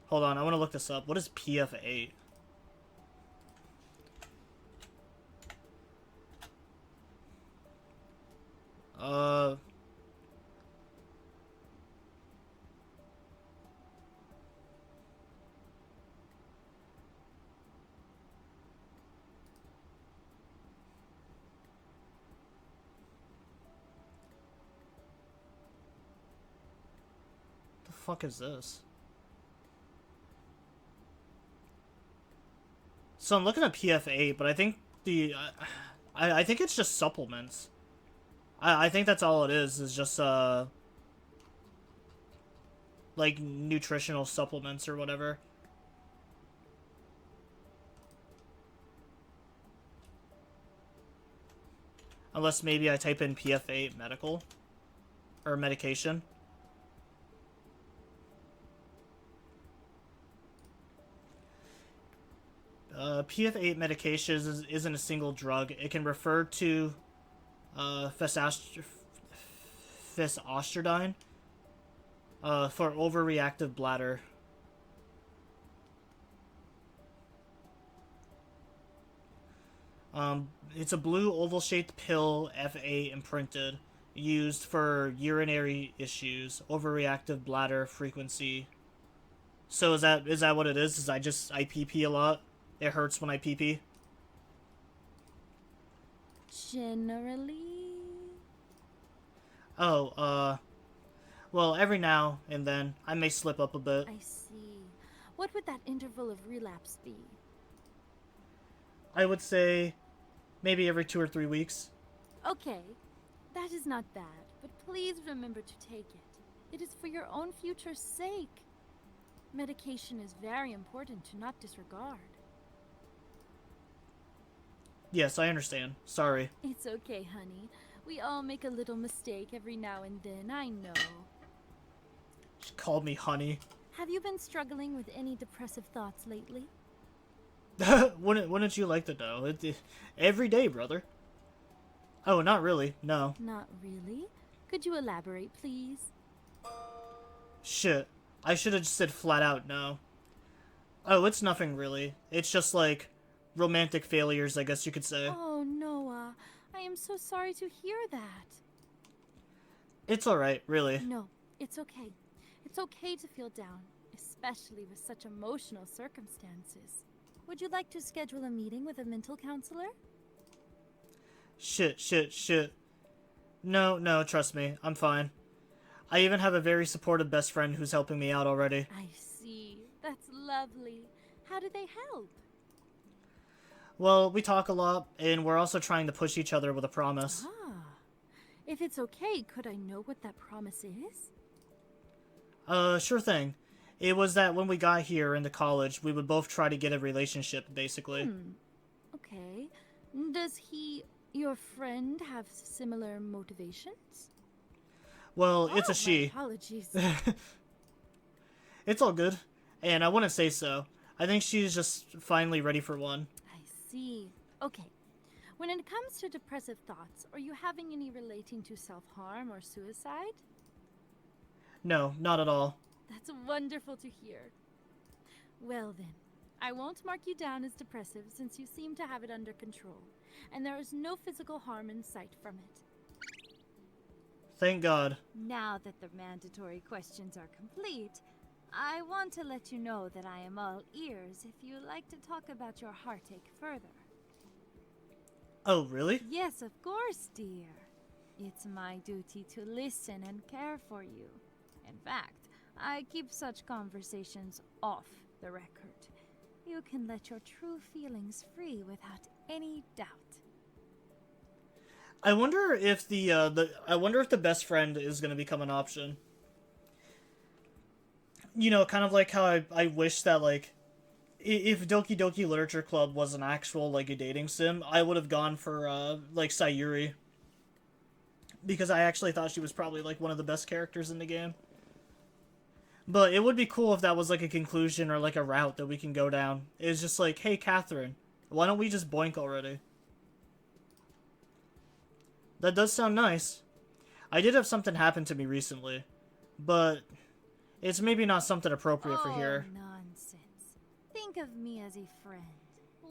[SPEAKER 1] Hold on, I want to look this up. What is PF8? fuck is this? So I'm looking at PF8, but I think I think it's just supplements. I think that's all it is just like nutritional supplements or whatever. Unless maybe I type in PF8 medical or medication. PF8 medication isn't a single drug. It can refer to fesostridine for overreactive bladder. It's a blue oval-shaped pill, F8 imprinted, used for urinary issues, overreactive bladder frequency. So is that what it is? Is I pee a lot? It hurts when I pee?
[SPEAKER 4] Generally?
[SPEAKER 1] Oh, well, every now and then, I may slip up a bit.
[SPEAKER 4] I see. What would that interval of relapse be?
[SPEAKER 1] I would say maybe every 2 or 3 weeks.
[SPEAKER 4] Okay, that is not bad, but please remember to take it. It is for your own future's sake. Medication is very important to not disregard.
[SPEAKER 1] Yes, I understand. Sorry.
[SPEAKER 4] It's okay, honey. We all make a little mistake every now and then, I know.
[SPEAKER 1] She called me honey.
[SPEAKER 4] Have you been struggling with any depressive thoughts lately?
[SPEAKER 1] Wouldn't you like to know? Every day, brother. Oh, not really. No.
[SPEAKER 4] Not really? Could you elaborate, please?
[SPEAKER 1] Shit. I should have just said flat out no. Oh, it's nothing really. It's just like romantic failures, I guess you could say.
[SPEAKER 4] Oh, Noah. I am so sorry to hear that.
[SPEAKER 1] It's alright, really.
[SPEAKER 4] No, it's okay. It's okay to feel down, especially with such emotional circumstances. Would you like to schedule a meeting with a mental counselor?
[SPEAKER 1] Shit. No, trust me. I'm fine. I even have a very supportive best friend who's helping me out already.
[SPEAKER 4] I see. That's lovely. How do they help?
[SPEAKER 1] Well, we talk a lot, and we're also trying to push each other with a promise.
[SPEAKER 4] Ah. If it's okay, could I know what that promise is?
[SPEAKER 1] Sure thing. It was that when we got here into college, we would both try to get a relationship, basically.
[SPEAKER 4] Okay. Does your friend, have similar motivations?
[SPEAKER 1] Well, it's
[SPEAKER 4] Oh,
[SPEAKER 1] a she.
[SPEAKER 4] My apologies.
[SPEAKER 1] It's all good. And I wouldn't say so. I think she's just finally ready for one.
[SPEAKER 4] I see. Okay. When it comes to depressive thoughts, are you having any relating to self-harm or suicide?
[SPEAKER 1] No, not at all.
[SPEAKER 4] That's wonderful to hear. Well then, I won't mark you down as depressive since you seem to have it under control, and there is no physical harm in sight from it.
[SPEAKER 1] Thank God.
[SPEAKER 3] Now that the mandatory questions are complete, I want to let you know that I am all ears if you'd like to talk about your heartache further.
[SPEAKER 1] Oh, really?
[SPEAKER 3] Yes, of course, dear. It's my duty to listen and care for you. In fact, I keep such conversations off the record. You can let your true feelings free without any doubt.
[SPEAKER 1] I wonder if the best friend is gonna become an option. You know, kind of like how I wish that, like, if Doki Doki Literature Club was an actual, like, a dating sim, I would have gone for, like, Sayuri. Because I actually thought she was probably, like, one of the best characters in the game. But it would be cool if that was, like, a conclusion or, like, a route that we can go down. It's just like, hey, Catherine, why don't we just boink already? That does sound nice. I did have something happen to me recently, but it's maybe not something appropriate for here.
[SPEAKER 3] Nonsense. Think of me as a friend,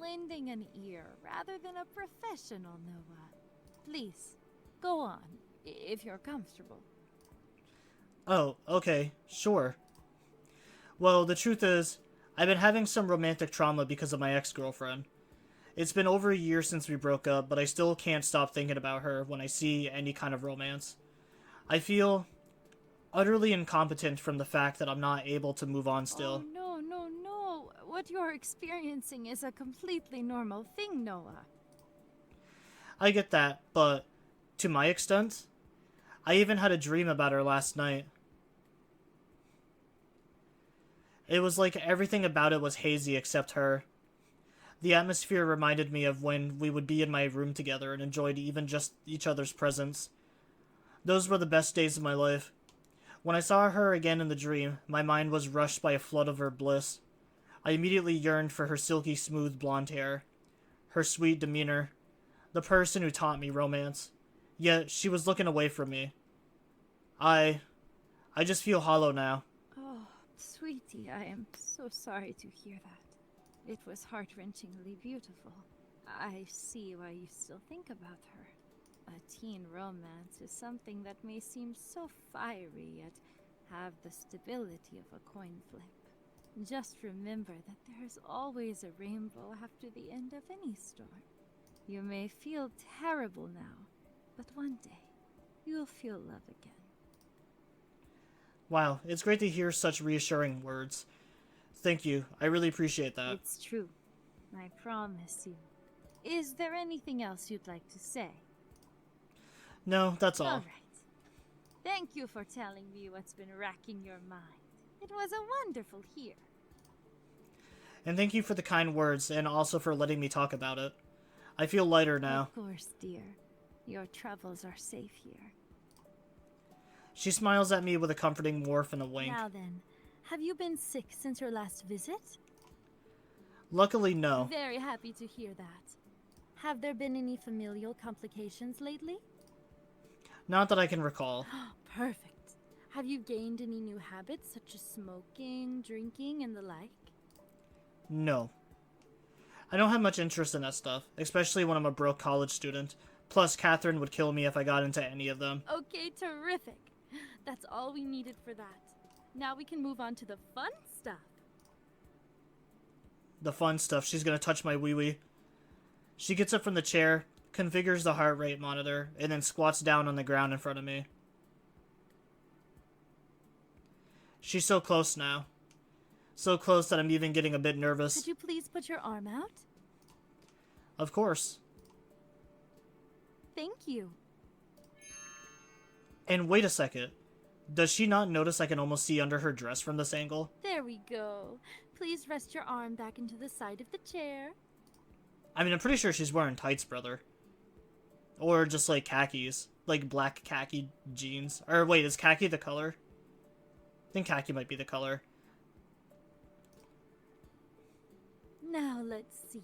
[SPEAKER 3] lending an ear rather than a professional, Noah. Please, go on, if you're comfortable.
[SPEAKER 1] Oh, okay, sure. Well, the truth is, I've been having some romantic trauma because of my ex-girlfriend. It's been over a year since we broke up, but I still can't stop thinking about her when I see any kind of romance. I feel utterly incompetent from the fact that I'm not able to move on still.
[SPEAKER 4] Oh, no, no, no. What you're experiencing is a completely normal thing, Noah.
[SPEAKER 1] I get that, but to my extent, I even had a dream about her last night. It was like everything about it was hazy except her. The atmosphere reminded me of when we would be in my room together and enjoyed even just each other's presence. Those were the best days of my life. When I saw her again in the dream, my mind was rushed by a flood of her bliss. I immediately yearned for her silky smooth blonde hair, her sweet demeanor, the person who taught me romance. Yet she was looking away from me. I just feel hollow now.
[SPEAKER 4] Oh, sweetie, I am so sorry to hear that. It was heart-wrenchingly beautiful. I see why you still think about her. A teen romance is something that may seem so fiery, yet have the stability of a coin flip. Just remember that there's always a rainbow after the end of any storm. You may feel terrible now, but one day, you'll feel love again.
[SPEAKER 1] Wow, it's great to hear such reassuring words. Thank you. I really appreciate that.
[SPEAKER 4] It's true. I promise you. Is there anything else you'd like to say?
[SPEAKER 1] No, that's all.
[SPEAKER 4] All right. Thank you for telling me what's been racking your mind. It was a wonderful hear.
[SPEAKER 1] And thank you for the kind words and also for letting me talk about it. I feel lighter now.
[SPEAKER 4] Of course, dear. Your troubles are safe here.
[SPEAKER 1] She smiles at me with a comforting warmth and a wink.
[SPEAKER 4] Now then, have you been sick since your last visit?
[SPEAKER 1] Luckily, no.
[SPEAKER 4] Very happy to hear that. Have there been any familial complications lately?
[SPEAKER 1] Not that I can recall.
[SPEAKER 4] Perfect. Have you gained any new habits such as smoking, drinking, and the like?
[SPEAKER 1] No. I don't have much interest in that stuff, especially when I'm a broke college student. Plus, Catherine would kill me if I got into any of them.
[SPEAKER 4] Okay, terrific. That's all we needed for that. Now we can move on to the fun stuff.
[SPEAKER 1] The fun stuff. She's gonna touch my wee-wee. She gets up from the chair, configures the heart rate monitor, and then squats down on the ground in front of me. She's so close now. So close that I'm even getting a bit nervous.
[SPEAKER 4] Could you please put your arm out?
[SPEAKER 1] Of course.
[SPEAKER 4] Thank you.
[SPEAKER 1] And wait a second. Does she not notice I can almost see under her dress from this angle?
[SPEAKER 4] There we go. Please rest your arm back into the side of the chair.
[SPEAKER 1] I mean, I'm pretty sure she's wearing tights, brother. Or just, like, khakis. Like, black khaki jeans. Or, wait, is khaki the color? I think khaki might be the color.
[SPEAKER 4] Now let's see.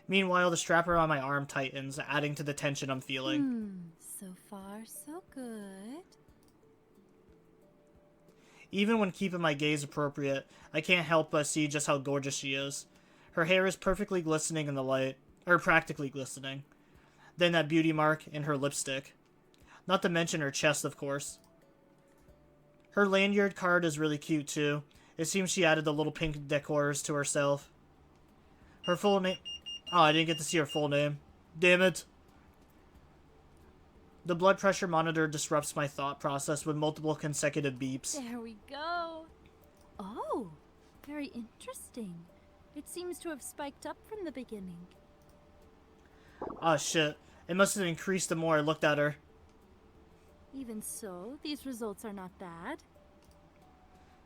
[SPEAKER 1] Meanwhile, the strap around my arm tightens, adding to the tension I'm feeling.
[SPEAKER 4] So far, so good.
[SPEAKER 1] Even when keeping my gaze appropriate, I can't help but see just how gorgeous she is. Her hair is perfectly glistening in the light, or practically glistening. Then that beauty mark in her lipstick. Not to mention her chest, of course. Her lanyard card is really cute, too. It seems she added the little pink decors to herself. Her full name... Oh, I didn't get to see her full name. Damn it. The blood pressure monitor disrupts my thought process with multiple consecutive beeps.
[SPEAKER 4] There we go. Oh, very interesting. It seems to have spiked up from the beginning.
[SPEAKER 1] Ah, shit. It must have increased the more I looked at her.
[SPEAKER 4] Even so, these results are not bad.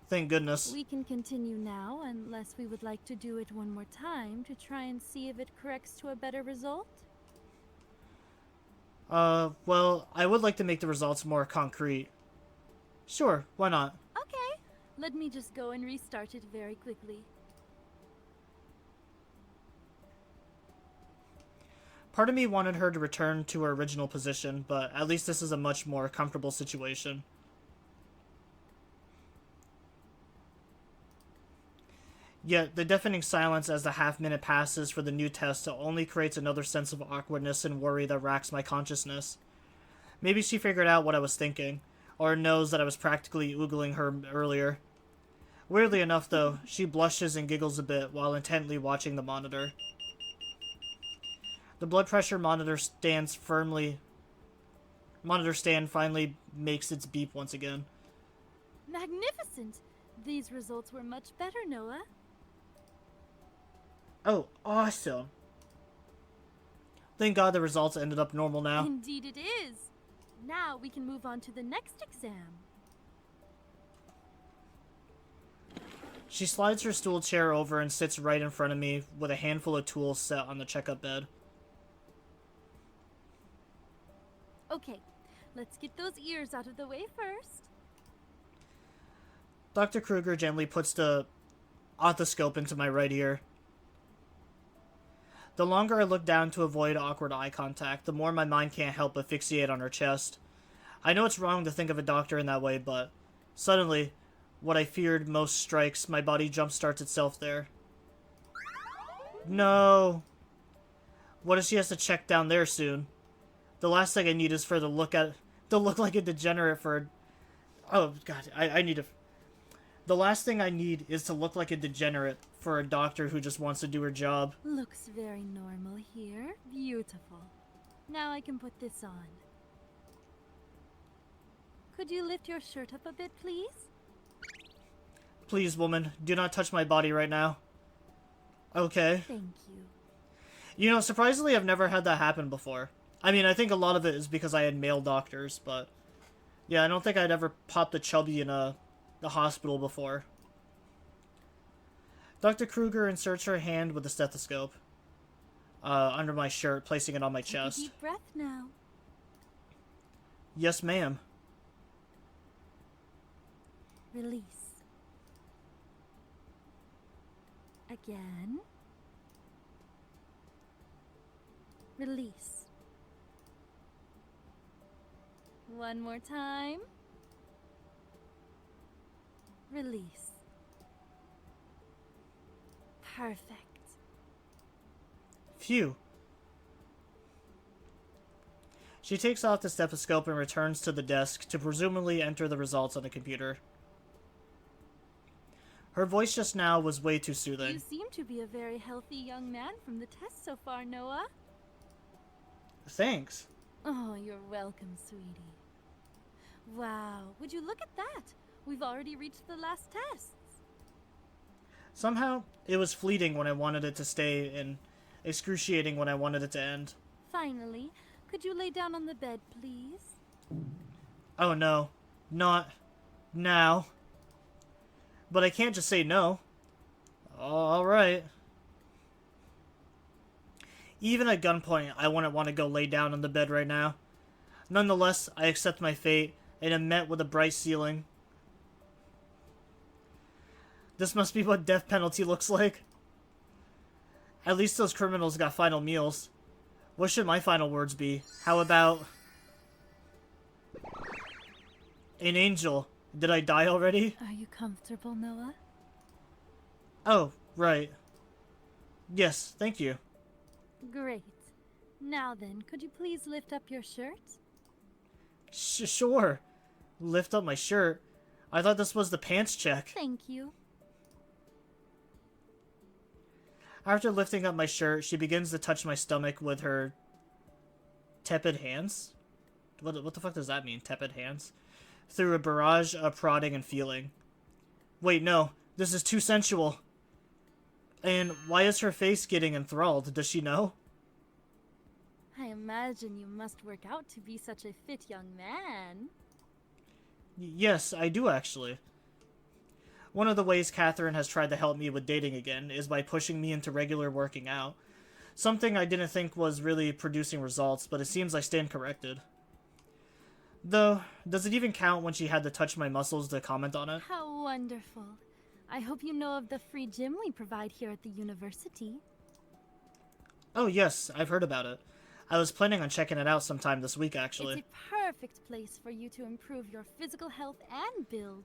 [SPEAKER 1] Thank goodness.
[SPEAKER 4] We can continue now, unless we would like to do it one more time to try and see if it corrects to a better result.
[SPEAKER 1] Well, I would like to make the results more concrete. Sure, why not?
[SPEAKER 4] Okay, let me just go and restart it very quickly.
[SPEAKER 1] Part of me wanted her to return to her original position, but at least this is a much more comfortable situation. Yet, the deafening silence as the half-minute passes for the new test only creates another sense of awkwardness and worry that racks my consciousness. Maybe she figured out what I was thinking, or knows that I was practically oogling her earlier. Weirdly enough, though, she blushes and giggles a bit while intently watching the monitor. The blood pressure monitor stands firmly monitor stand finally makes its beep once again.
[SPEAKER 4] Magnificent! These results were much better, Noah.
[SPEAKER 1] Oh, awesome. Thank God the results ended up normal now.
[SPEAKER 4] Indeed it is. Now we can move on to the next exam.
[SPEAKER 1] She slides her stool chair over and sits right in front of me with a handful of tools set on the checkup bed.
[SPEAKER 4] Okay, let's get those ears out of the way first.
[SPEAKER 1] Dr. Kruger gently puts the otoscope into my right ear. The longer I look down to avoid awkward eye contact, the more my mind can't help but fixate on her chest. I know it's wrong to think of a doctor in that way, but suddenly, what I feared most strikes. My body jumpstarts itself there. No. What if she has to check down there soon? The last thing I need is for her to look like a degenerate for... Oh, God, I need to... The last thing I need is to look like a degenerate for a doctor who just wants to do her job.
[SPEAKER 4] Looks very normal here. Beautiful. Now I can put this on. Could you lift your shirt up a bit, please?
[SPEAKER 1] Please, woman, do not touch my body right now. Okay.
[SPEAKER 4] Thank you.
[SPEAKER 1] You know, surprisingly, I've never had that happen before. I mean, I think a lot of it is because I had male doctors, but... Yeah, I don't think I'd ever popped a chubby in the hospital before. Dr. Kruger inserts her hand with the stethoscope under my shirt, placing it on my chest.
[SPEAKER 4] Take a deep breath now.
[SPEAKER 1] Yes, ma'am.
[SPEAKER 4] Release. Again. Release. One more time. Release. Perfect.
[SPEAKER 1] Phew. She takes off the stethoscope and returns to the desk to presumably enter the results on the computer. Her voice just now was way too soothing.
[SPEAKER 4] You seem to be a very healthy young man from the test so far, Noah.
[SPEAKER 1] Thanks.
[SPEAKER 4] Oh, you're welcome, sweetie. Wow, would you look at that? We've already reached the last tests.
[SPEAKER 1] Somehow, it was fleeting when I wanted it to stay and excruciating when I wanted it to end.
[SPEAKER 4] Finally, could you lay down on the bed, please?
[SPEAKER 1] Oh no. Not now. But I can't just say no. Alright. Even at gunpoint, I wouldn't want to go lay down on the bed right now. Nonetheless, I accept my fate and am met with a bright ceiling. This must be what death penalty looks like. At least those criminals got final meals. What should my final words be? How about... An angel. Did I die already?
[SPEAKER 4] Are you comfortable, Noah?
[SPEAKER 1] Oh, right. Yes, thank you.
[SPEAKER 4] Great. Now then, could you please lift up your shirt?
[SPEAKER 1] Sure. Lift up my shirt. I thought this was the pants check.
[SPEAKER 4] Thank you.
[SPEAKER 1] After lifting up my shirt, she begins to touch my stomach with her tepid hands. What the fuck does that mean, tepid hands? Through a barrage of prodding and feeling. Wait, no. This is too sensual. And why is her face getting enthralled? Does she know?
[SPEAKER 4] I imagine you must work out to be such a fit young man.
[SPEAKER 1] Yes, I do actually. One of the ways Catherine has tried to help me with dating again is by pushing me into regular working out. Something I didn't think was really producing results, but it seems I stand corrected. Though, does it even count when she had to touch my muscles to comment on it?
[SPEAKER 4] How wonderful. I hope you know of the free gym we provide here at the university.
[SPEAKER 1] Oh yes, I've heard about it. I was planning on checking it out sometime this week, actually.
[SPEAKER 4] It's a perfect place for you to improve your physical health and build.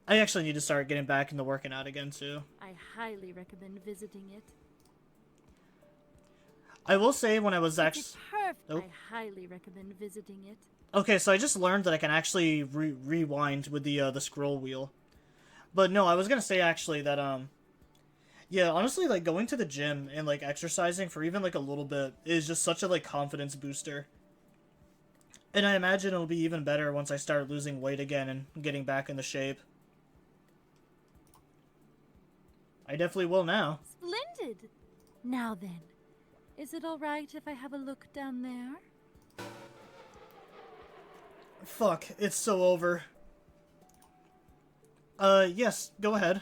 [SPEAKER 1] I actually need to start getting back into working out again, too.
[SPEAKER 4] I highly recommend visiting it.
[SPEAKER 1] I will say when I was actually...
[SPEAKER 4] It's perfect.
[SPEAKER 1] Oh.
[SPEAKER 4] I highly recommend visiting it.
[SPEAKER 1] Okay, so I just learned that I can actually rewind with the scroll wheel. But no, I was gonna say actually that, yeah, honestly, like, going to the gym and, like, exercising for even, like, a little bit is just such a, like, confidence booster. And I imagine it'll be even better once I start losing weight again and getting back into shape. I definitely will now.
[SPEAKER 4] Splendid! Now then, is it alright if I have a look down there?
[SPEAKER 1] Fuck, it's so over. Yes, go ahead.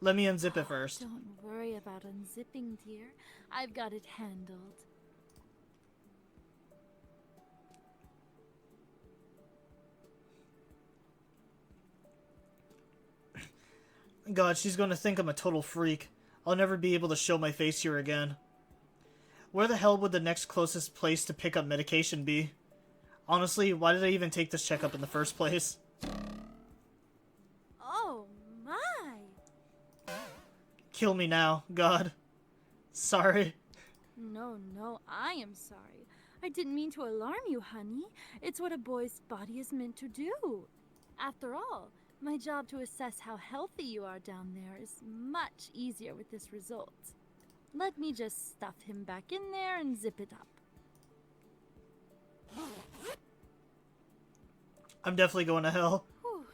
[SPEAKER 1] Let me unzip it first.
[SPEAKER 4] Don't worry about unzipping, dear. I've got it handled.
[SPEAKER 1] God, she's gonna think I'm a total freak. I'll never be able to show my face here again. Where the hell would the next closest place to pick up medication be? Honestly, why did I even take this checkup in the first place?
[SPEAKER 4] Oh my!
[SPEAKER 1] Kill me now, God. Sorry.
[SPEAKER 4] No, I am sorry. I didn't mean to alarm you, honey. It's what a boy's body is meant to do. After all, my job to assess how healthy you are down there is much easier with this result. Let me just stuff him back in there and zip it up.
[SPEAKER 1] I'm definitely going to hell.
[SPEAKER 4] Whew.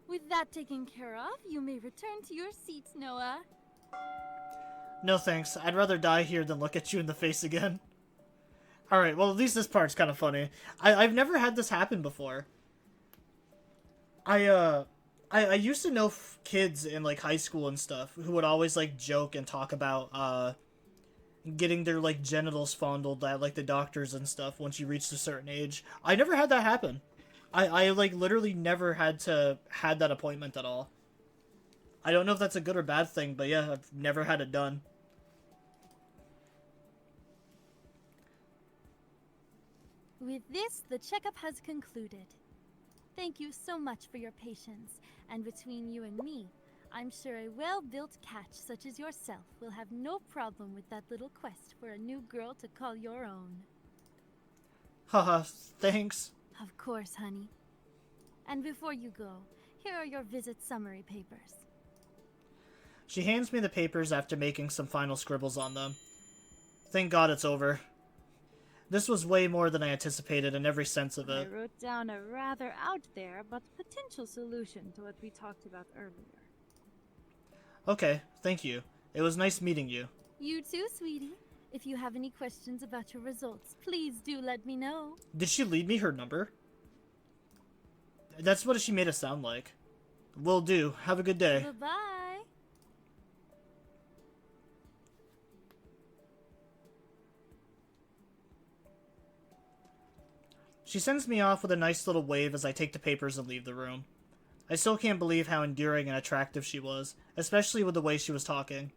[SPEAKER 4] With that taken care of, you may return to your seats, Noah.
[SPEAKER 1] No thanks. I'd rather die here than look at you in the face again. Alright, well at least this part's kind of funny. I've never had this happen before. I used to know kids in, like, high school and stuff who would always, like, joke and talk about, getting their, like, genitals fondled at, like, the doctors and stuff once you reached a certain age. I never had that happen. I like, literally never had that appointment at all. I don't know if that's a good or bad thing, but yeah, I've never had it done.
[SPEAKER 4] With this, the checkup has concluded. Thank you so much for your patience, and between you and me, I'm sure a well-built catch such as yourself will have no problem with that little quest for a new girl to call your own.
[SPEAKER 1] Haha, thanks.
[SPEAKER 4] Of course, honey. And before you go, here are your visit summary papers.
[SPEAKER 1] She hands me the papers after making some final scribbles on them. Thank God it's over. This was way more than I anticipated in every sense of it.
[SPEAKER 4] I wrote down a rather out there but potential solution to what we talked about earlier.
[SPEAKER 1] Okay, thank you. It was nice meeting you.
[SPEAKER 4] You too, sweetie. If you have any questions about your results, please do let me know.
[SPEAKER 1] Did she leave me her number? That's what she made it sound like. Will do. Have a good day.
[SPEAKER 4] Bye-bye.
[SPEAKER 1] She sends me off with a nice little wave as I take the papers and leave the room. I still can't believe how endearing and attractive she was, especially with the way she was talking.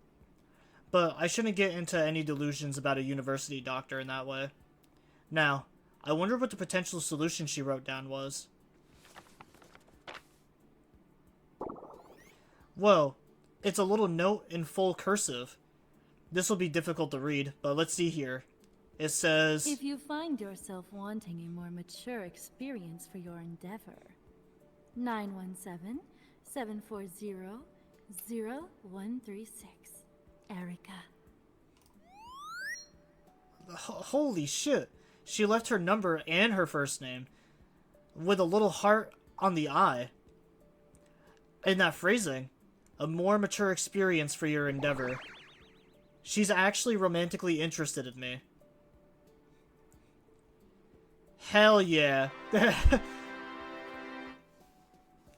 [SPEAKER 1] But I shouldn't get into any delusions about a university doctor in that way. Now, I wonder what the potential solution she wrote down was. Whoa, it's a little note in full cursive. This will be difficult to read, but let's see here. It says...
[SPEAKER 4] If you find yourself wanting a more mature experience for your endeavor, 917-740-0136. Erica.
[SPEAKER 1] Holy shit. She left her number and her first name. With a little heart on the I. In that phrasing. A more mature experience for your endeavor. She's actually romantically interested in me. Hell yeah.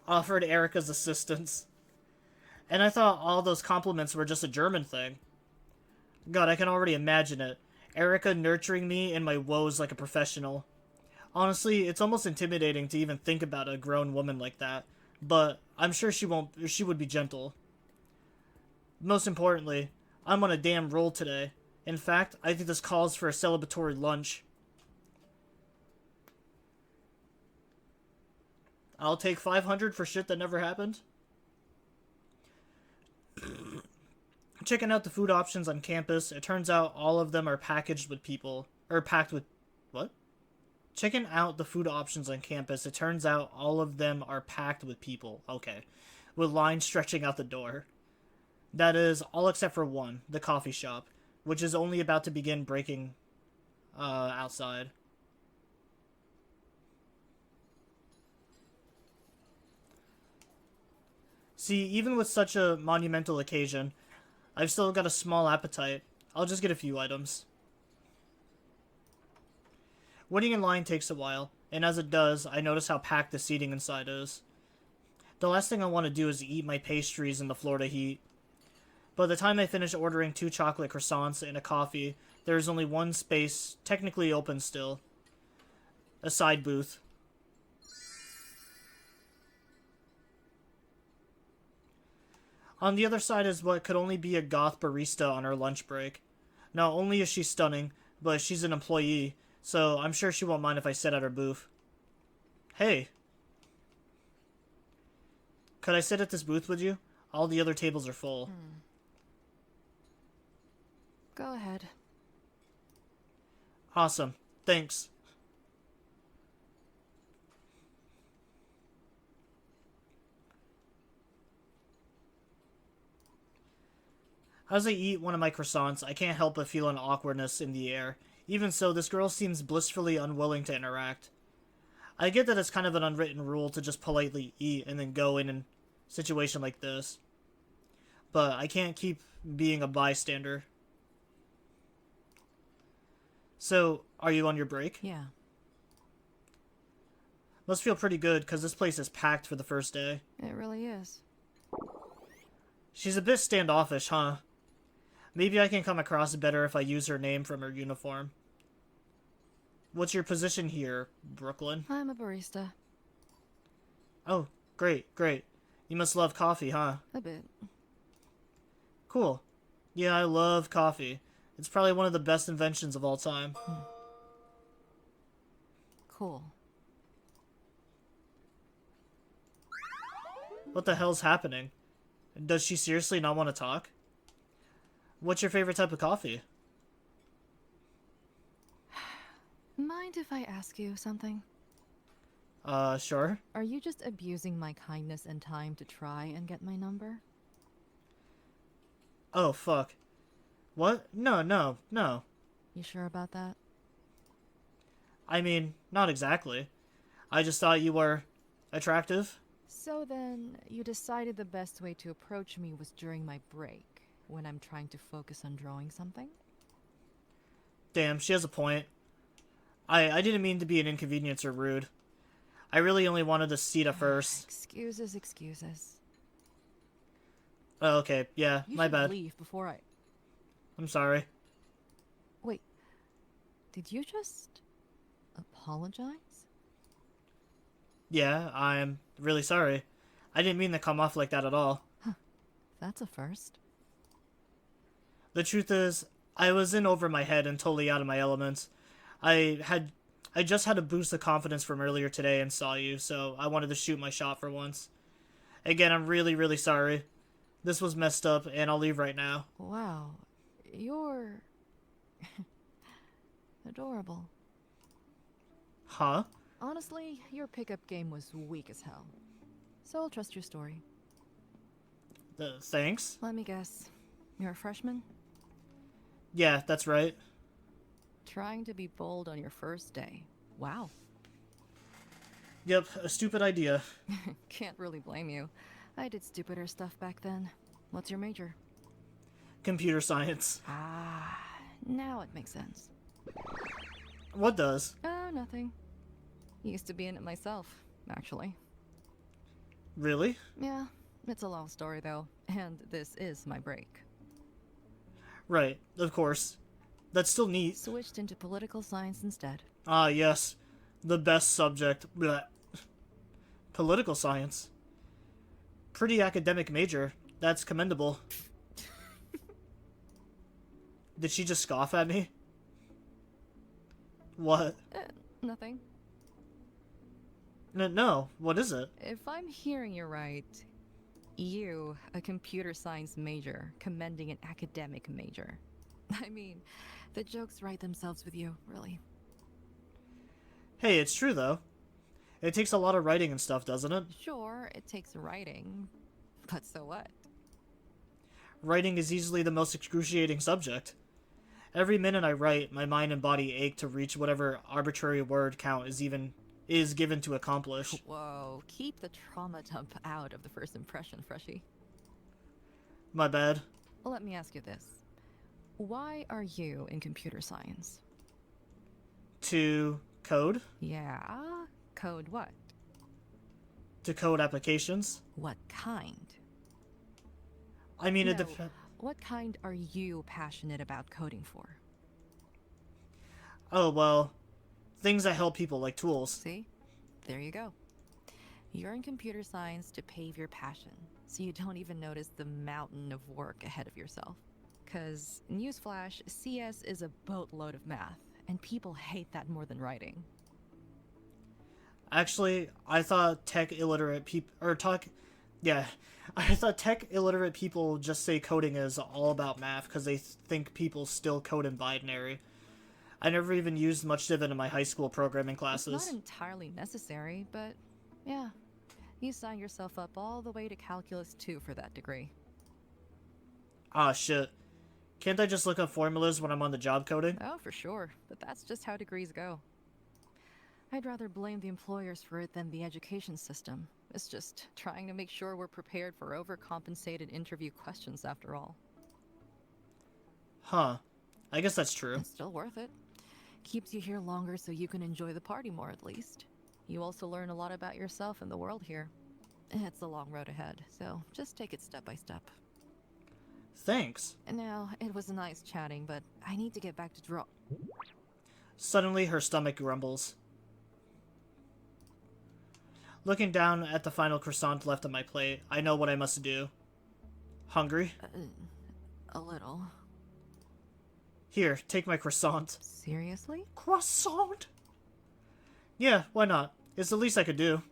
[SPEAKER 1] Offered Erica's assistance. And I thought all those compliments were just a German thing. God, I can already imagine it. Erica nurturing me in my woes like a professional. Honestly, it's almost intimidating to even think about a grown woman like that. But I'm sure she would be gentle. Most importantly, I'm on a damn roll today. In fact, I think this calls for a celebratory lunch. I'll take 500 for shit that never happened. Checking out the food options on campus, it turns out all of them are packaged with people. Or packed with... What? Checking out the food options on campus, it turns out all of them are packed with people. Okay. With lines stretching out the door. That is, all except for one, the coffee shop, which is only about to begin breaking outside. See, even with such a monumental occasion, I've still got a small appetite. I'll just get a few items. Waiting in line takes a while, and as it does, I notice how packed the seating inside is. The last thing I want to do is eat my pastries in the Florida heat. By the time I finish ordering 2 chocolate croissants and a coffee, there is only one space, technically open still. A side booth. On the other side is what could only be a goth barista on her lunch break. Not only is she stunning, but she's an employee, so I'm sure she won't mind if I sit at her booth. Hey. Could I sit at this booth with you? All the other tables are full.
[SPEAKER 5] Go ahead.
[SPEAKER 1] Awesome. Thanks. As I eat one of my croissants, I can't help but feel an awkwardness in the air. Even so, this girl seems blissfully unwilling to interact. I get that it's kind of an unwritten rule to just politely eat and then go in a situation like this. But I can't keep being a bystander. So, are you on your break?
[SPEAKER 5] Yeah.
[SPEAKER 1] Must feel pretty good, because this place is packed for the first day.
[SPEAKER 5] It really is.
[SPEAKER 1] She's a bit standoffish, huh? Maybe I can come across better if I use her name from her uniform. What's your position here, Brooklyn?
[SPEAKER 5] I'm a barista.
[SPEAKER 1] Oh, great, great. You must love coffee, huh?
[SPEAKER 5] A bit.
[SPEAKER 1] Cool. Yeah, I love coffee. It's probably one of the best inventions of all time.
[SPEAKER 5] Cool.
[SPEAKER 1] What the hell's happening? Does she seriously not want to talk? What's your favorite type of coffee?
[SPEAKER 5] Mind if I ask you something?
[SPEAKER 1] Sure.
[SPEAKER 5] Are you just abusing my kindness and time to try and get my number?
[SPEAKER 1] Oh, fuck. What? No.
[SPEAKER 5] You sure about that?
[SPEAKER 1] I mean, not exactly. I just thought you were attractive.
[SPEAKER 5] So then, you decided the best way to approach me was during my break, when I'm trying to focus on drawing something?
[SPEAKER 1] Damn, she has a point. I didn't mean to be an inconvenience or rude. I really only wanted to seat at first.
[SPEAKER 5] Excuses.
[SPEAKER 1] Oh, okay, yeah,
[SPEAKER 5] You
[SPEAKER 1] my
[SPEAKER 5] should
[SPEAKER 1] bad.
[SPEAKER 5] leave before I...
[SPEAKER 1] I'm sorry.
[SPEAKER 5] Wait. Did you just... apologize?
[SPEAKER 1] Yeah, I'm really sorry. I didn't mean to come off like that at all.
[SPEAKER 5] That's a first.
[SPEAKER 1] The truth is, I was in over my head and totally out of my elements. I just had a boost of confidence from earlier today and saw you, so I wanted to shoot my shot for once. Again, I'm really, really sorry. This was messed up, and I'll leave right now.
[SPEAKER 5] Wow. You're... adorable.
[SPEAKER 1] Huh?
[SPEAKER 5] Honestly, your pickup game was weak as hell. So I'll trust your story.
[SPEAKER 1] Thanks?
[SPEAKER 5] Let me guess. You're a freshman?
[SPEAKER 1] Yeah, that's right.
[SPEAKER 5] Trying to be bold on your first day. Wow.
[SPEAKER 1] Yep, a stupid idea.
[SPEAKER 5] Can't really blame you. I did stupider stuff back then. What's your major?
[SPEAKER 1] Computer science.
[SPEAKER 5] Ah, now it makes sense.
[SPEAKER 1] What does?
[SPEAKER 5] Oh, nothing. Used to be in it myself, actually.
[SPEAKER 1] Really?
[SPEAKER 5] Yeah, it's a long story though, and this is my break.
[SPEAKER 1] Right, of course. That's still neat.
[SPEAKER 5] Switched into political science instead.
[SPEAKER 1] Ah, yes. The best subject. Blech. Political science. Pretty academic major. That's commendable. Did she just scoff at me? What?
[SPEAKER 5] Nothing.
[SPEAKER 1] No, what is it?
[SPEAKER 5] If I'm hearing you right, you, a computer science major, commending an academic major. I mean, the jokes write themselves with you, really.
[SPEAKER 1] Hey, it's true though. It takes a lot of writing and stuff, doesn't it?
[SPEAKER 5] Sure, it takes writing, but so what?
[SPEAKER 1] Writing is easily the most excruciating subject. Every minute I write, my mind and body ache to reach whatever arbitrary word count is is given to accomplish.
[SPEAKER 5] Whoa, keep the trauma dump out of the first impression, Freshie.
[SPEAKER 1] My bad.
[SPEAKER 5] Well, let me ask you this. Why are you in computer science?
[SPEAKER 1] To code?
[SPEAKER 5] Yeah, code what?
[SPEAKER 1] To code applications?
[SPEAKER 5] What kind?
[SPEAKER 1] I mean, it
[SPEAKER 5] No,
[SPEAKER 1] depends.
[SPEAKER 5] what kind are you passionate about coding for?
[SPEAKER 1] Oh, well, things that help people, like tools.
[SPEAKER 5] See? There you go. You're in computer science to pave your passion, so you don't even notice the mountain of work ahead of yourself. 'Cause, newsflash, CS is a boatload of math, and people hate that more than writing.
[SPEAKER 1] Actually, I thought tech illiterate people, yeah, I thought tech illiterate people just say coding is all about math because they think people still code in binary. I never even used much of it in my high school programming
[SPEAKER 5] It's
[SPEAKER 1] classes.
[SPEAKER 5] not entirely necessary, but yeah, you sign yourself up all the way to Calculus 2 for that degree.
[SPEAKER 1] Ah, shit. Can't I just look up formulas when I'm on the job coding?
[SPEAKER 5] Oh, for sure, but that's just how degrees go. I'd rather blame the employers for it than the education system. It's just trying to make sure we're prepared for overcompensated interview questions after all.
[SPEAKER 1] Huh. I guess that's true.
[SPEAKER 5] It's still worth it. Keeps you here longer so you can enjoy the party more at least. You also learn a lot about yourself and the world here. It's a long road ahead, so just take it step by step.
[SPEAKER 1] Thanks.
[SPEAKER 5] And now, it was nice chatting, but I need to get back to draw.
[SPEAKER 1] Suddenly, her stomach grumbles. Looking down at the final croissant left on my plate, I know what I must do. Hungry?
[SPEAKER 5] A little.
[SPEAKER 1] Here, take my croissant.
[SPEAKER 5] Seriously?
[SPEAKER 1] Croissant? Yeah, why not? It's the least I could do.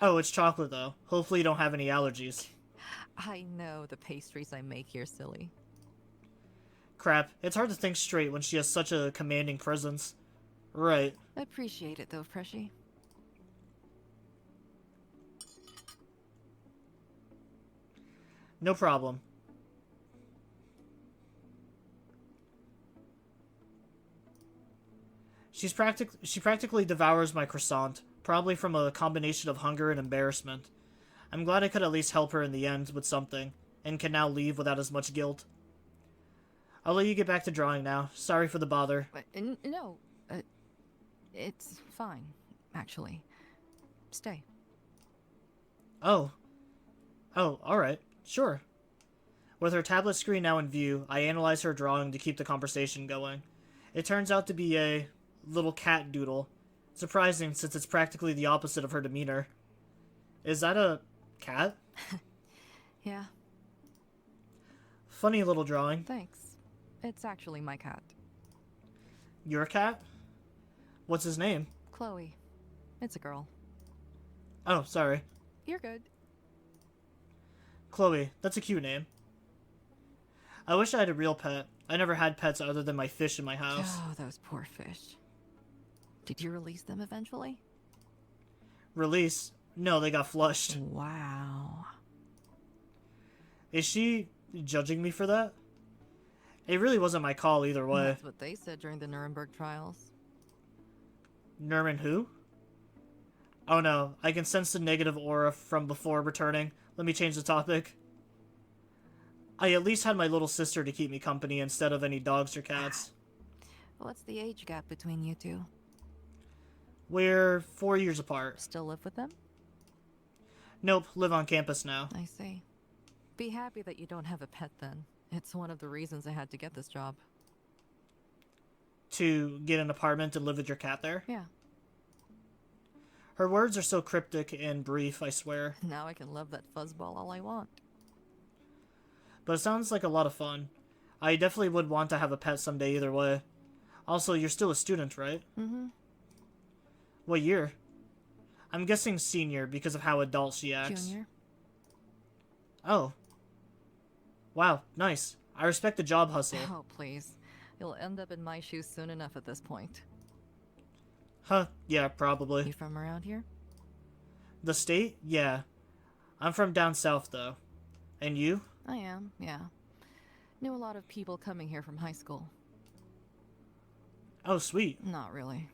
[SPEAKER 1] Oh, it's chocolate though. Hopefully you don't have any allergies.
[SPEAKER 5] I know the pastries I make here, silly.
[SPEAKER 1] Crap, it's hard to think straight when she has such a commanding presence. Right.
[SPEAKER 5] Appreciate it though, Freshie.
[SPEAKER 1] No problem. She practically devours my croissant, probably from a combination of hunger and embarrassment. I'm glad I could at least help her in the end with something, and can now leave without as much guilt. I'll let you get back to drawing now. Sorry for the bother.
[SPEAKER 5] No, it's fine, actually. Stay.
[SPEAKER 1] Oh, alright. Sure. With her tablet screen now in view, I analyze her drawing to keep the conversation going. It turns out to be a little cat doodle. Surprising since it's practically the opposite of her demeanor. Is that a cat?
[SPEAKER 5] Yeah,
[SPEAKER 1] Funny little drawing.
[SPEAKER 5] thanks. It's actually my cat.
[SPEAKER 1] Your cat? What's his name?
[SPEAKER 5] Chloe. It's a girl.
[SPEAKER 1] Oh, sorry.
[SPEAKER 5] You're good.
[SPEAKER 1] Chloe. That's a cute name. I wish I had a real pet. I never had pets other than my fish in my house.
[SPEAKER 5] Oh, those poor fish. Did you release them eventually?
[SPEAKER 1] Release? No, they got flushed.
[SPEAKER 5] Wow.
[SPEAKER 1] Is she judging me for that? It really wasn't my call either way.
[SPEAKER 5] That's what they said during the Nuremberg trials.
[SPEAKER 1] Nerman who? Oh no, I can sense the negative aura from before returning. Let me change the topic. I at least had my little sister to keep me company instead of any dogs or cats.
[SPEAKER 5] What's the age gap between you two?
[SPEAKER 1] We're 4 years apart.
[SPEAKER 5] Still live with them?
[SPEAKER 1] Nope, live on campus now.
[SPEAKER 5] I see. Be happy that you don't have a pet then. It's one of the reasons I had to get this job.
[SPEAKER 1] To get an apartment and live with your cat there?
[SPEAKER 5] Yeah.
[SPEAKER 1] Her words are so cryptic and brief, I swear.
[SPEAKER 5] Now I can love that fuzzball all I want.
[SPEAKER 1] But it sounds like a lot of fun. I definitely would want to have a pet someday either way. Also, you're still a student, right?
[SPEAKER 5] Mm-hmm.
[SPEAKER 1] What year? I'm guessing senior because of how adult she acts.
[SPEAKER 5] Junior?
[SPEAKER 1] Oh. Wow, nice. I respect the job hustle.
[SPEAKER 5] Oh, please. You'll end up in my shoes soon enough at this point.
[SPEAKER 1] Huh, yeah, probably.
[SPEAKER 5] You from around here?
[SPEAKER 1] The state? Yeah. I'm from down south, though. And you?
[SPEAKER 5] I am, yeah. Knew a lot of people coming here from high school.
[SPEAKER 1] Oh, sweet.
[SPEAKER 5] Not really.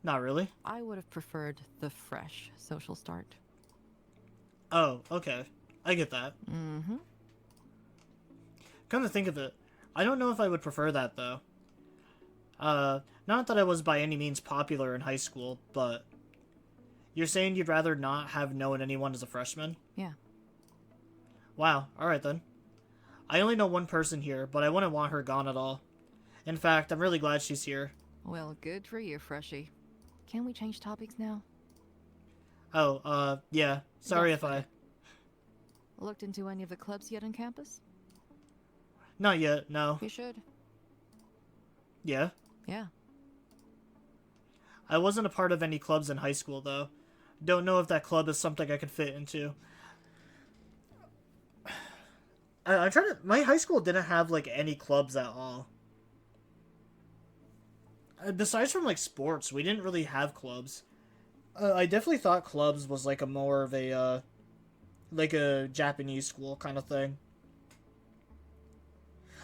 [SPEAKER 1] Not really.
[SPEAKER 5] I would have preferred the fresh social start.
[SPEAKER 1] Oh, okay. I get that.
[SPEAKER 5] Mm-hmm.
[SPEAKER 1] Come to think of it, I don't know if I would prefer that, though. Not that I was by any means popular in high school, but you're saying you'd rather not have known anyone as a freshman?
[SPEAKER 5] Yeah.
[SPEAKER 1] Wow, alright then. I only know one person here, but I wouldn't want her gone at all. In fact, I'm really glad she's here.
[SPEAKER 5] Well, good for you, Freshie. Can we change topics now?
[SPEAKER 1] Oh, yeah. Sorry
[SPEAKER 5] Yes,
[SPEAKER 1] if I...
[SPEAKER 5] Looked into any of the clubs yet on campus?
[SPEAKER 1] Not yet, no.
[SPEAKER 5] You should.
[SPEAKER 1] Yeah?
[SPEAKER 5] Yeah.
[SPEAKER 1] I wasn't a part of any clubs in high school, though. Don't know if that club is something I could fit into. I'm trying to... My high school didn't have, like, any clubs at all. Besides from, like, sports, we didn't really have clubs. I definitely thought clubs was, like, a more of a, like a Japanese school kind of thing.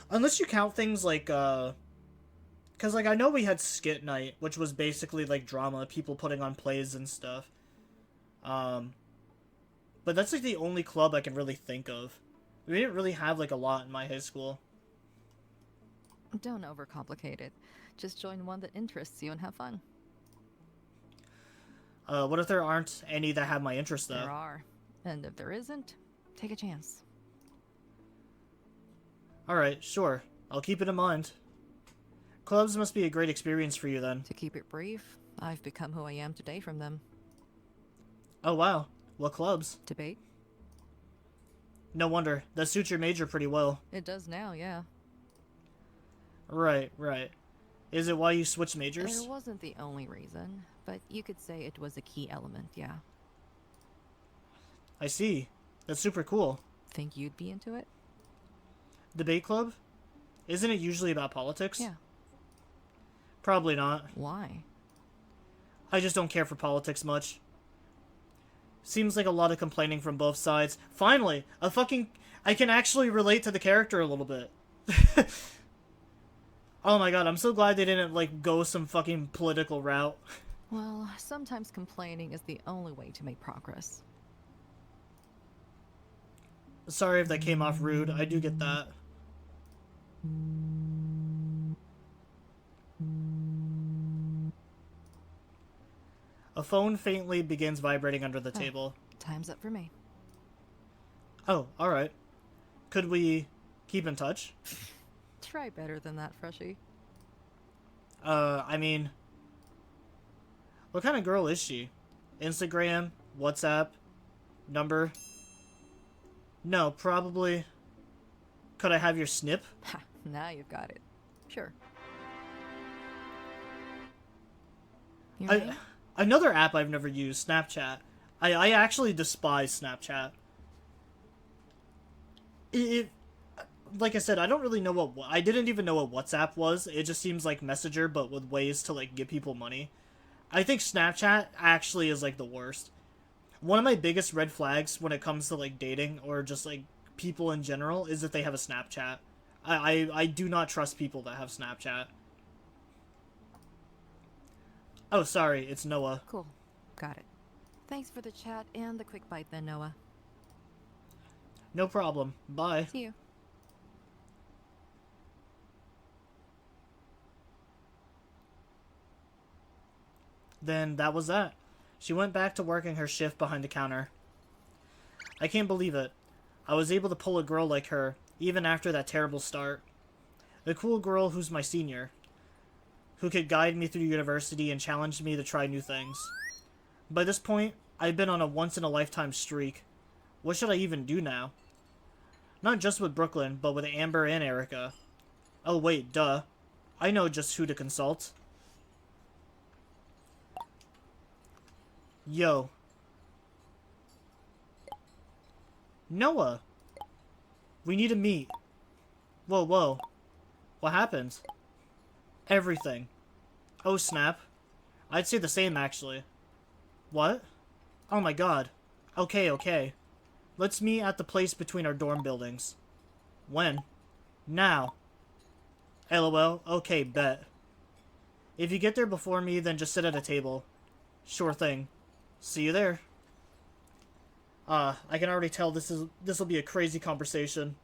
[SPEAKER 1] Unless you count things like, because, like, I know we had skit night, which was basically, like, drama, people putting on plays and stuff. But that's, like, the only club I can really think of. We didn't really have, like, a lot in my high school.
[SPEAKER 5] Don't overcomplicate it. Just join one that interests you and have fun.
[SPEAKER 1] What if there aren't any that have my interest, though?
[SPEAKER 5] There are. And if there isn't, take a chance.
[SPEAKER 1] Alright, sure. I'll keep it in mind. Clubs must be a great experience for you, then.
[SPEAKER 5] To keep it brief, I've become who I am today from them.
[SPEAKER 1] Oh, wow. What clubs?
[SPEAKER 5] Debate?
[SPEAKER 1] No wonder. That suits your major pretty well.
[SPEAKER 5] It does now, yeah.
[SPEAKER 1] Right, right. Is it why you switched majors?
[SPEAKER 5] It wasn't the only reason, but you could say it was a key element, yeah.
[SPEAKER 1] I see. That's super cool.
[SPEAKER 5] Think you'd be into it?
[SPEAKER 1] Debate club? Isn't it usually about politics?
[SPEAKER 5] Yeah.
[SPEAKER 1] Probably not.
[SPEAKER 5] Why?
[SPEAKER 1] I just don't care for politics much. Seems like a lot of complaining from both sides. Finally! I can actually relate to the character a little bit. Oh my god, I'm so glad they didn't, like, go some fucking political route.
[SPEAKER 5] Well, sometimes complaining is the only way to make progress.
[SPEAKER 1] Sorry if that came off rude. I do get that. A phone faintly begins vibrating under the table.
[SPEAKER 5] Time's up for me.
[SPEAKER 1] Oh, alright. Could we keep in touch?
[SPEAKER 5] Try better than that, Freshie.
[SPEAKER 1] I mean... What kind of girl is she? Instagram? WhatsApp? Number? No, probably... Could I have your snip?
[SPEAKER 5] Ha, now you've got it. Sure. Your name?
[SPEAKER 1] Another app I've never used, Snapchat. I actually despise Snapchat. Like I said, I don't really know I didn't even know what WhatsApp was. It just seems like Messenger, but with ways to, like, give people money. I think Snapchat actually is, like, the worst. One of my biggest red flags when it comes to, like, dating or just, like, people in general is that they have a Snapchat. I do not trust people that have Snapchat. Oh, sorry, it's Noah.
[SPEAKER 5] Cool. Got it. Thanks for the chat and the quick bite then, Noah.
[SPEAKER 1] No problem. Bye.
[SPEAKER 5] See you.
[SPEAKER 1] Then that was that. She went back to working her shift behind the counter. I can't believe it. I was able to pull a girl like her, even after that terrible start. The cool girl who's my senior, who could guide me through university and challenge me to try new things. By this point, I've been on a once-in-a-lifetime streak. What should I even do now? Not just with Brooklyn, but with Amber and Erica. Oh wait, duh. I know just who to consult. Yo. Noah! We need to meet. Whoa, whoa. What happened? Everything. Oh, snap. I'd say the same, actually. What? Oh my god. Okay, okay. Let's meet at the place between our dorm buildings. When? Now. LOL. Okay, bet. If you get there before me, then just sit at a table. Sure thing. See you there. I can already tell this will be a crazy conversation.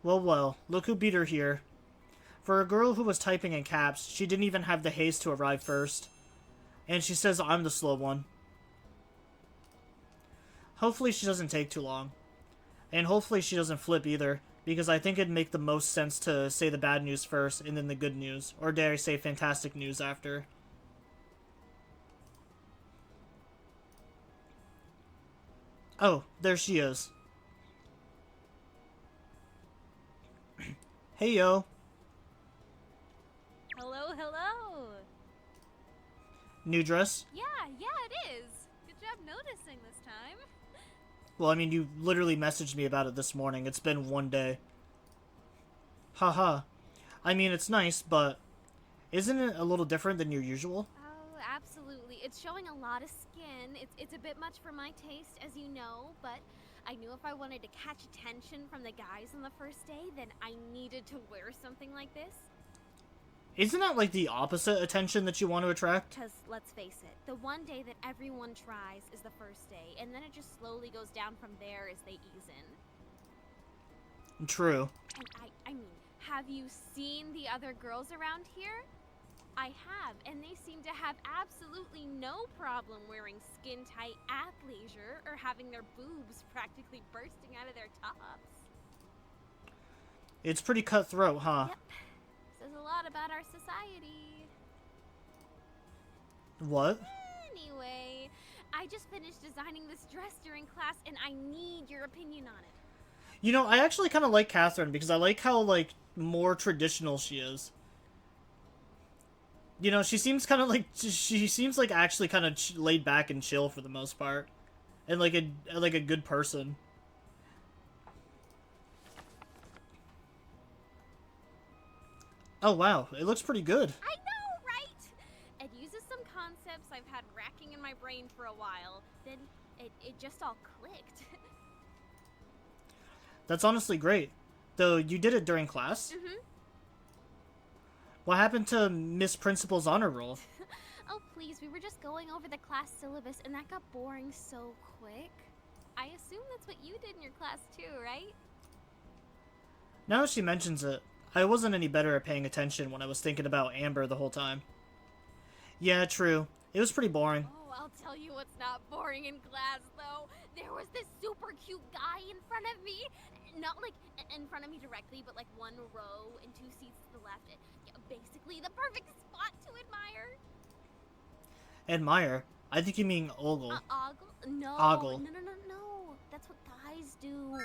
[SPEAKER 1] Well, well, look who beat her here. For a girl who was typing in caps, she didn't even have the haste to arrive first. And she says I'm the slow one. Hopefully she doesn't take too long. And hopefully she doesn't flip either, because I think it'd make the most sense to say the bad news first and then the good news, or dare I say fantastic news after. Oh, there she is. Hey, yo.
[SPEAKER 2] Hello, hello.
[SPEAKER 1] New dress?
[SPEAKER 2] Yeah, it is. Good job noticing this time.
[SPEAKER 1] Well, I mean, you literally messaged me about it this morning. It's been one day. Haha. I mean, it's nice, but isn't it a little different than your usual?
[SPEAKER 2] Oh, absolutely. It's showing a lot of skin. It's a bit much for my taste, as you know, but I knew if I wanted to catch attention from the guys on the first day, then I needed to wear something like this.
[SPEAKER 1] Isn't that like the opposite attention that you want to attract?
[SPEAKER 2] Because, let's face it, the one day that everyone tries is the first day, and then it just slowly goes down from there as they ease in.
[SPEAKER 1] True.
[SPEAKER 2] And I mean, have you seen the other girls around here? I have, and they seem to have absolutely no problem wearing skin-tight athleisure or having their boobs practically bursting out of their tops.
[SPEAKER 1] It's pretty cutthroat, huh?
[SPEAKER 2] Yep. Says a lot about our society.
[SPEAKER 1] What?
[SPEAKER 2] Anyway, I just finished designing this dress during class, and I need your opinion on it.
[SPEAKER 1] You know, I actually kind of like Catherine because I like how, like, more traditional she is. You know, she seems kind of like, she seems like actually kind of laid back and chill for the most part. And like a good person. Oh wow, it looks pretty good.
[SPEAKER 2] I know, right? It uses some concepts I've had racking in my brain for a while. Then it just all clicked.
[SPEAKER 1] That's honestly great. Though you did it during class?
[SPEAKER 2] Mm-hmm.
[SPEAKER 1] What happened to Miss Principal's honor roll?
[SPEAKER 2] Oh, please, we were just going over the class syllabus, and that got boring so quick. I assume that's what you did in your class too, right?
[SPEAKER 1] Now that she mentions it, I wasn't any better at paying attention when I was thinking about Amber the whole time. Yeah, true. It was pretty boring.
[SPEAKER 2] Oh, I'll tell you what's not boring in class, though. There was this super cute guy in front of me. Not like in front of me directly, but like one row and 2 seats to the left. Basically the perfect spot to admire.
[SPEAKER 1] Admire? I think you mean ogle.
[SPEAKER 2] Ogle? No.
[SPEAKER 1] Ogle.
[SPEAKER 2] No. That's what guys do.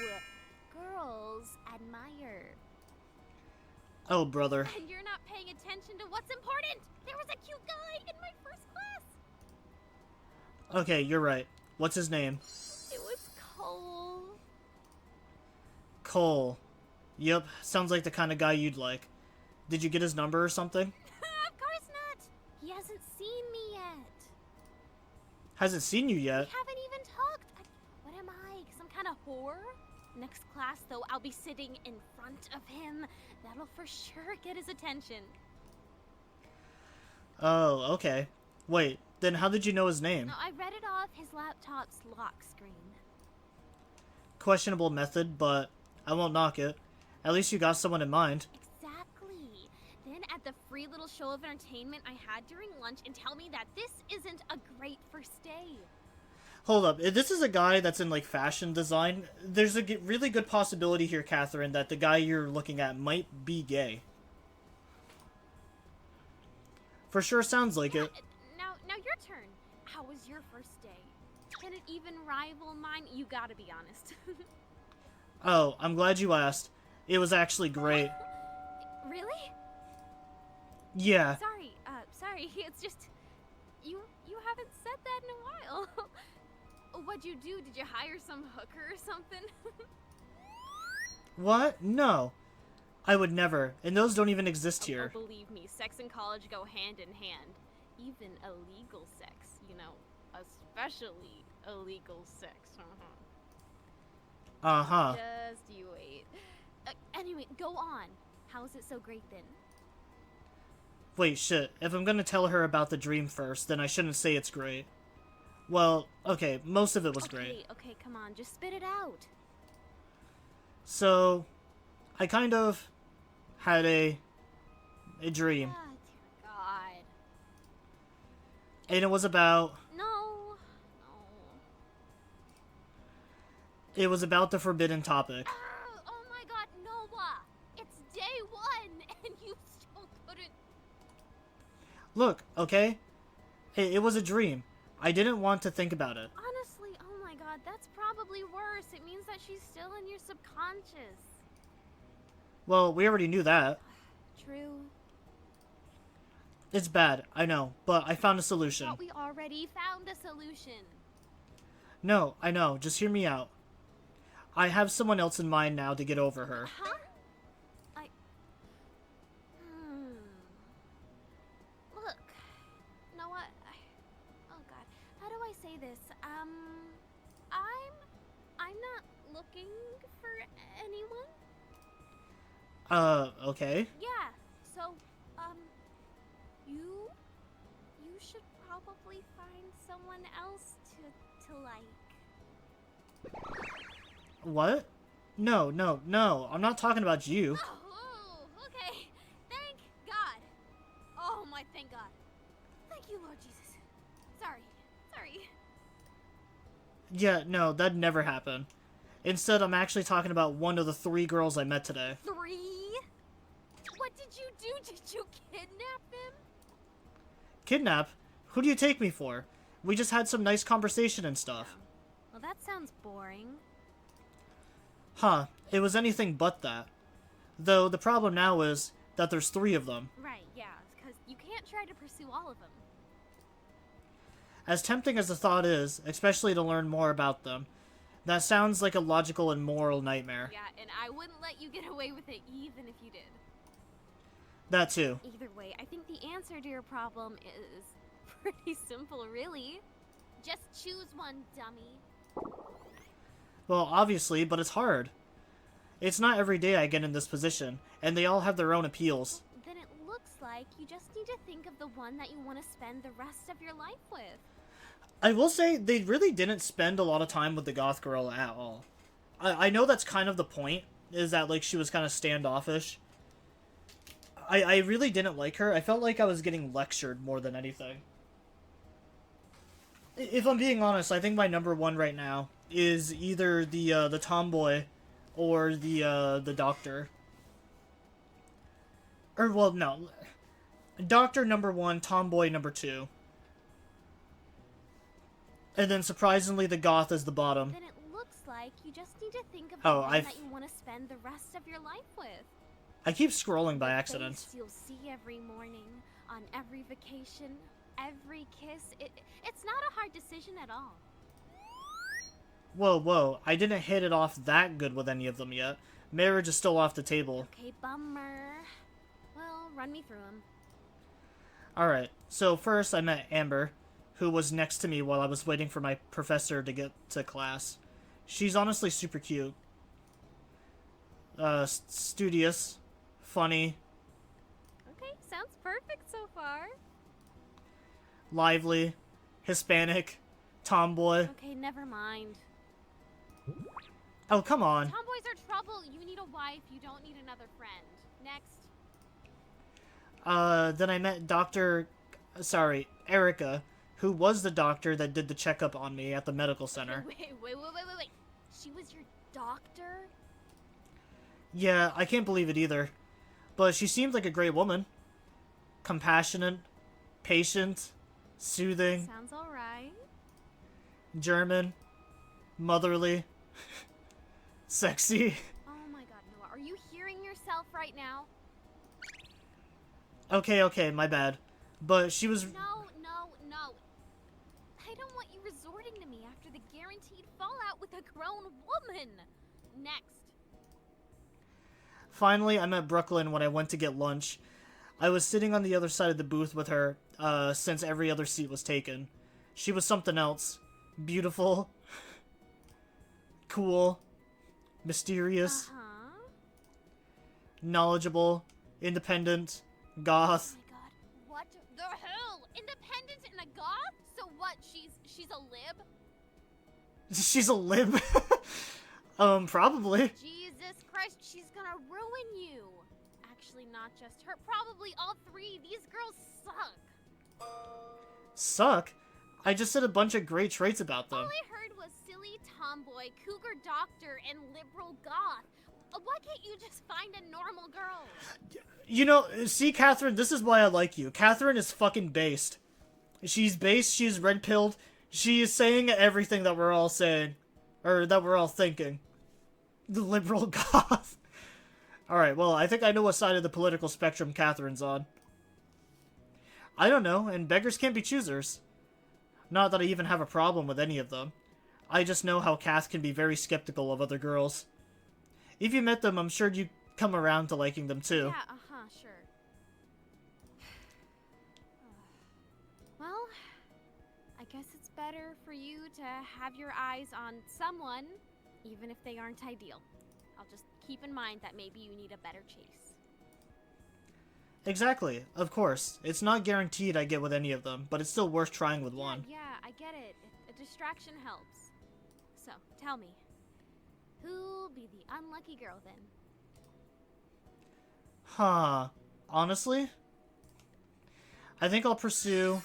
[SPEAKER 2] Girls admire.
[SPEAKER 1] Oh, brother.
[SPEAKER 2] And you're not paying attention to what's important. There was a cute guy in my first class.
[SPEAKER 1] Okay, you're right. What's his name?
[SPEAKER 2] It was Cole.
[SPEAKER 1] Cole. Yep, sounds like the kind of guy you'd like. Did you get his number or something?
[SPEAKER 2] Of course not. He hasn't seen me yet.
[SPEAKER 1] Hasn't seen you yet.
[SPEAKER 2] We haven't even talked. What am I? Some kind of whore? Next class, though, I'll be sitting in front of him. That'll for sure get his attention.
[SPEAKER 1] Oh, okay. Wait, then how did you know his name?
[SPEAKER 2] No, I read it off his laptop's lock screen.
[SPEAKER 1] Questionable method, but I won't knock it. At least you got someone in mind.
[SPEAKER 2] Exactly. Then at the free little show of entertainment I had during lunch, and tell me that this isn't a great first day.
[SPEAKER 1] Hold up, if this is a guy that's in, like, fashion design, there's a really good possibility here, Catherine, that the guy you're looking at might be gay. For sure sounds like it.
[SPEAKER 2] Now your turn. How was your first day? Can it even rival mine? You gotta be honest.
[SPEAKER 1] Oh, I'm glad you asked. It was actually great.
[SPEAKER 2] Really?
[SPEAKER 1] Yeah.
[SPEAKER 2] Sorry. It's just you haven't said that in a while. What'd you do? Did you hire some hooker or something?
[SPEAKER 1] What? No. I would never. And those don't even exist here.
[SPEAKER 2] Oh, believe me, sex and college go hand in hand. Even illegal sex, you know, especially illegal sex.
[SPEAKER 1] Uh-huh.
[SPEAKER 2] Just you wait. Anyway, go on. How is it so great then?
[SPEAKER 1] Wait, shit. If I'm gonna tell her about the dream first, then I shouldn't say it's great. Well, okay, most of it was great.
[SPEAKER 2] Okay, come on, just spit it out.
[SPEAKER 1] So, I kind of had a dream.
[SPEAKER 2] Ah, dear God.
[SPEAKER 1] And it was about...
[SPEAKER 2] No.
[SPEAKER 1] It was about the forbidden topic.
[SPEAKER 2] Oh my God, Noah! It's day one, and you still couldn't.
[SPEAKER 1] Look, okay? It was a dream. I didn't want to think about it.
[SPEAKER 2] Honestly, oh my God, that's probably worse. It means that she's still in your subconscious.
[SPEAKER 1] Well, we already knew that.
[SPEAKER 2] True.
[SPEAKER 1] It's bad, I know, but I found a solution.
[SPEAKER 2] But we already found a solution.
[SPEAKER 1] No, I know, just hear me out. I have someone else in mind now to get over her.
[SPEAKER 2] Huh? Look, Noah. Oh God, how do I say this? I'm not looking for anyone.
[SPEAKER 1] Okay.
[SPEAKER 2] Yeah. So, you should probably find someone else to like.
[SPEAKER 1] What? No, I'm not talking about you.
[SPEAKER 2] Oh, okay. Thank God. Oh my, thank God. Thank you, Lord Jesus. Sorry.
[SPEAKER 1] Yeah, no, that'd never happen. Instead, I'm actually talking about one of the 3 girls I met today.
[SPEAKER 2] 3? What did you do? Did you kidnap them?
[SPEAKER 1] Kidnap? Who do you take me for? We just had some nice conversation and stuff.
[SPEAKER 2] Well, that sounds boring.
[SPEAKER 1] Huh, it was anything but that. Though, the problem now is that there's 3 of them.
[SPEAKER 2] Right, yeah, because you can't try to pursue all of them.
[SPEAKER 1] As tempting as the thought is, especially to learn more about them, that sounds like a logical and moral nightmare.
[SPEAKER 2] Yeah, and I wouldn't let you get away with it even if you did.
[SPEAKER 1] That too.
[SPEAKER 2] Either way, I think the answer to your problem is pretty simple, really. Just choose one, dummy.
[SPEAKER 1] Well, obviously, but it's hard. It's not every day I get in this position, and they all have their own appeals.
[SPEAKER 2] Then it looks like you just need to think of the one that you want to spend the rest of your life with.
[SPEAKER 1] I will say, they really didn't spend a lot of time with the goth girl at all. I know that's kind of the point, is that, like, she was kind of standoffish. I really didn't like her. I felt like I was getting lectured more than anything. If I'm being honest, I think my number 1 right now is either the tomboy or the doctor. Or, well, no. Doctor number 1, tomboy number 2. And then, surprisingly, the goth is the bottom.
[SPEAKER 2] Then it looks like you just need to think of
[SPEAKER 1] Oh,
[SPEAKER 2] the one that you want to spend the rest of your life with.
[SPEAKER 1] I keep scrolling by
[SPEAKER 2] The
[SPEAKER 1] accident.
[SPEAKER 2] face you'll see every morning, on every vacation, every kiss. It's not a hard decision at all.
[SPEAKER 1] Whoa, I didn't hit it off that good with any of them yet. Marriage is still off the table.
[SPEAKER 2] Okay, bummer. Well, run me through them.
[SPEAKER 1] Alright, so first I met Amber, who was next to me while I was waiting for my professor to get to class. She's honestly super cute. Studious, funny,
[SPEAKER 2] Okay, sounds perfect so far.
[SPEAKER 1] lively, Hispanic, tomboy.
[SPEAKER 2] Okay, never mind.
[SPEAKER 1] Oh, come on.
[SPEAKER 2] Tomboys are trouble. You need a wife. You don't need another friend. Next.
[SPEAKER 1] Then I met Erica, who was the doctor that did the checkup on me at the medical center.
[SPEAKER 2] Wait. She was your doctor?
[SPEAKER 1] Yeah, I can't believe it either. But she seemed like a great woman. Compassionate, patient, soothing,
[SPEAKER 2] Sounds alright.
[SPEAKER 1] German, motherly, sexy.
[SPEAKER 2] Oh my God, Noah. Are you hearing yourself right now?
[SPEAKER 1] Okay, my bad. But she was...
[SPEAKER 2] No. I don't want you resorting to me after the guaranteed fallout with a grown woman. Next.
[SPEAKER 1] Finally, I met Brooklyn when I went to get lunch. I was sitting on the other side of the booth with her, since every other seat was taken. She was something else. beautiful, cool, mysterious,
[SPEAKER 2] Uh-huh.
[SPEAKER 1] knowledgeable, independent, goth.
[SPEAKER 2] Oh my god. What the hell? Independent and a goth? So what? She's a lib?
[SPEAKER 1] She's a lib. Probably.
[SPEAKER 2] Jesus Christ, she's gonna ruin you. Actually, not just her. Probably all three. These girls suck.
[SPEAKER 1] Suck? I just said a bunch of great traits about
[SPEAKER 2] All
[SPEAKER 1] them.
[SPEAKER 2] I heard was silly tomboy, cougar doctor, and liberal goth. Why can't you just find a normal girl?
[SPEAKER 1] You know, see, Catherine, this is why I like you. Catherine is fucking based. She's based, she's red-pilled, she is saying everything that we're all saying. Or that we're all thinking. The liberal goth. Alright, well, I think I know what side of the political spectrum Catherine's on. I don't know, and beggars can't be choosers. Not that I even have a problem with any of them. I just know how Cath can be very skeptical of other girls. If you met them, I'm sure you'd come around to liking them too.
[SPEAKER 2] Yeah, sure. Well, I guess it's better for you to have your eyes on someone, even if they aren't ideal. I'll just keep in mind that maybe you need a better chase.
[SPEAKER 1] Exactly, of course. It's not guaranteed I get with any of them, but it's still worth trying with one.
[SPEAKER 2] Yeah, I get it. A distraction helps. So, tell me, who'll be the unlucky girl then?
[SPEAKER 1] Huh. Honestly? I think I'll pursue...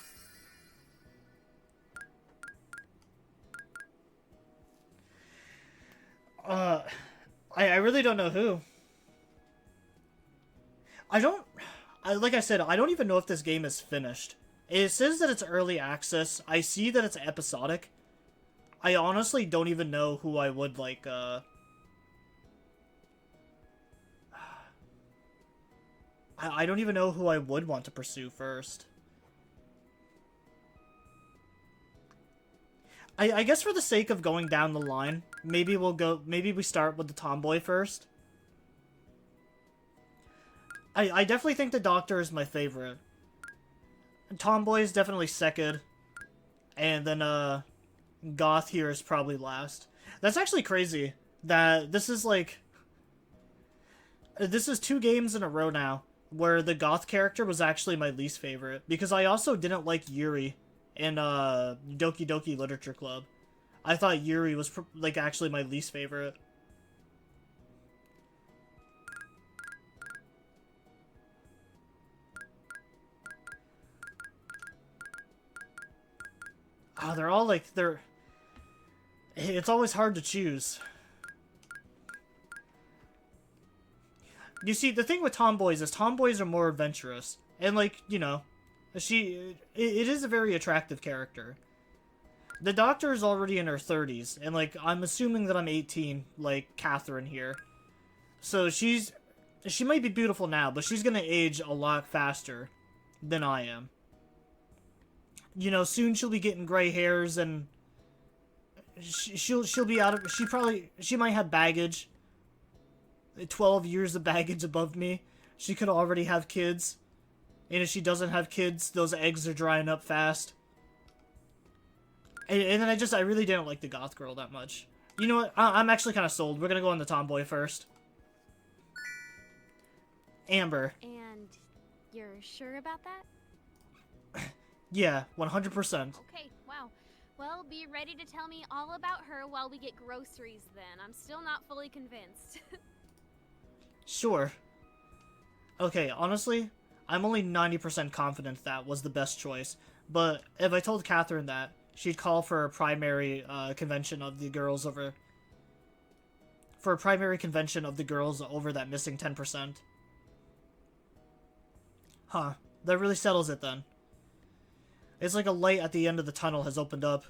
[SPEAKER 1] I really don't know who. Like I said, I don't even know if this game is finished. It says that it's early access. I see that it's episodic. I honestly don't even know who I would, like, I don't even know who I would want to pursue first. I guess for the sake of going down the line, maybe we start with the tomboy first. I definitely think the doctor is my favorite. Tomboy is definitely second. And then, goth here is probably last. That's actually crazy that this is like... This is 2 games in a row now where the goth character was actually my least favorite. Because I also didn't like Yuri in Doki Doki Literature Club. I thought Yuri was like actually my least favorite. Oh, they're all like, it's always hard to choose. You see, the thing with tomboys is tomboys are more adventurous. And like, you know, it is a very attractive character. The doctor is already in her 30s, and like, I'm assuming that I'm 18, like Catherine here. So she might be beautiful now, but she's gonna age a lot faster than I am. You know, soon she'll be getting gray hairs, and she'll be out of, she might have baggage. 12 years of baggage above me. She could already have kids. And if she doesn't have kids, those eggs are drying up fast. And then I really didn't like the goth girl that much. You know what? I'm actually kind of sold. We're gonna go on the tomboy first. Amber.
[SPEAKER 2] And you're sure about that?
[SPEAKER 1] Yeah, 100%.
[SPEAKER 2] Okay, wow. Well, be ready to tell me all about her while we get groceries then. I'm still not fully convinced.
[SPEAKER 1] Sure. Okay, honestly, I'm only 90% confident that was the best choice. But if I told Catherine that, she'd call for a primary convention of the girls over... For a primary convention of the girls over that missing 10%. Huh. That really settles it then. It's like a light at the end of the tunnel has opened up.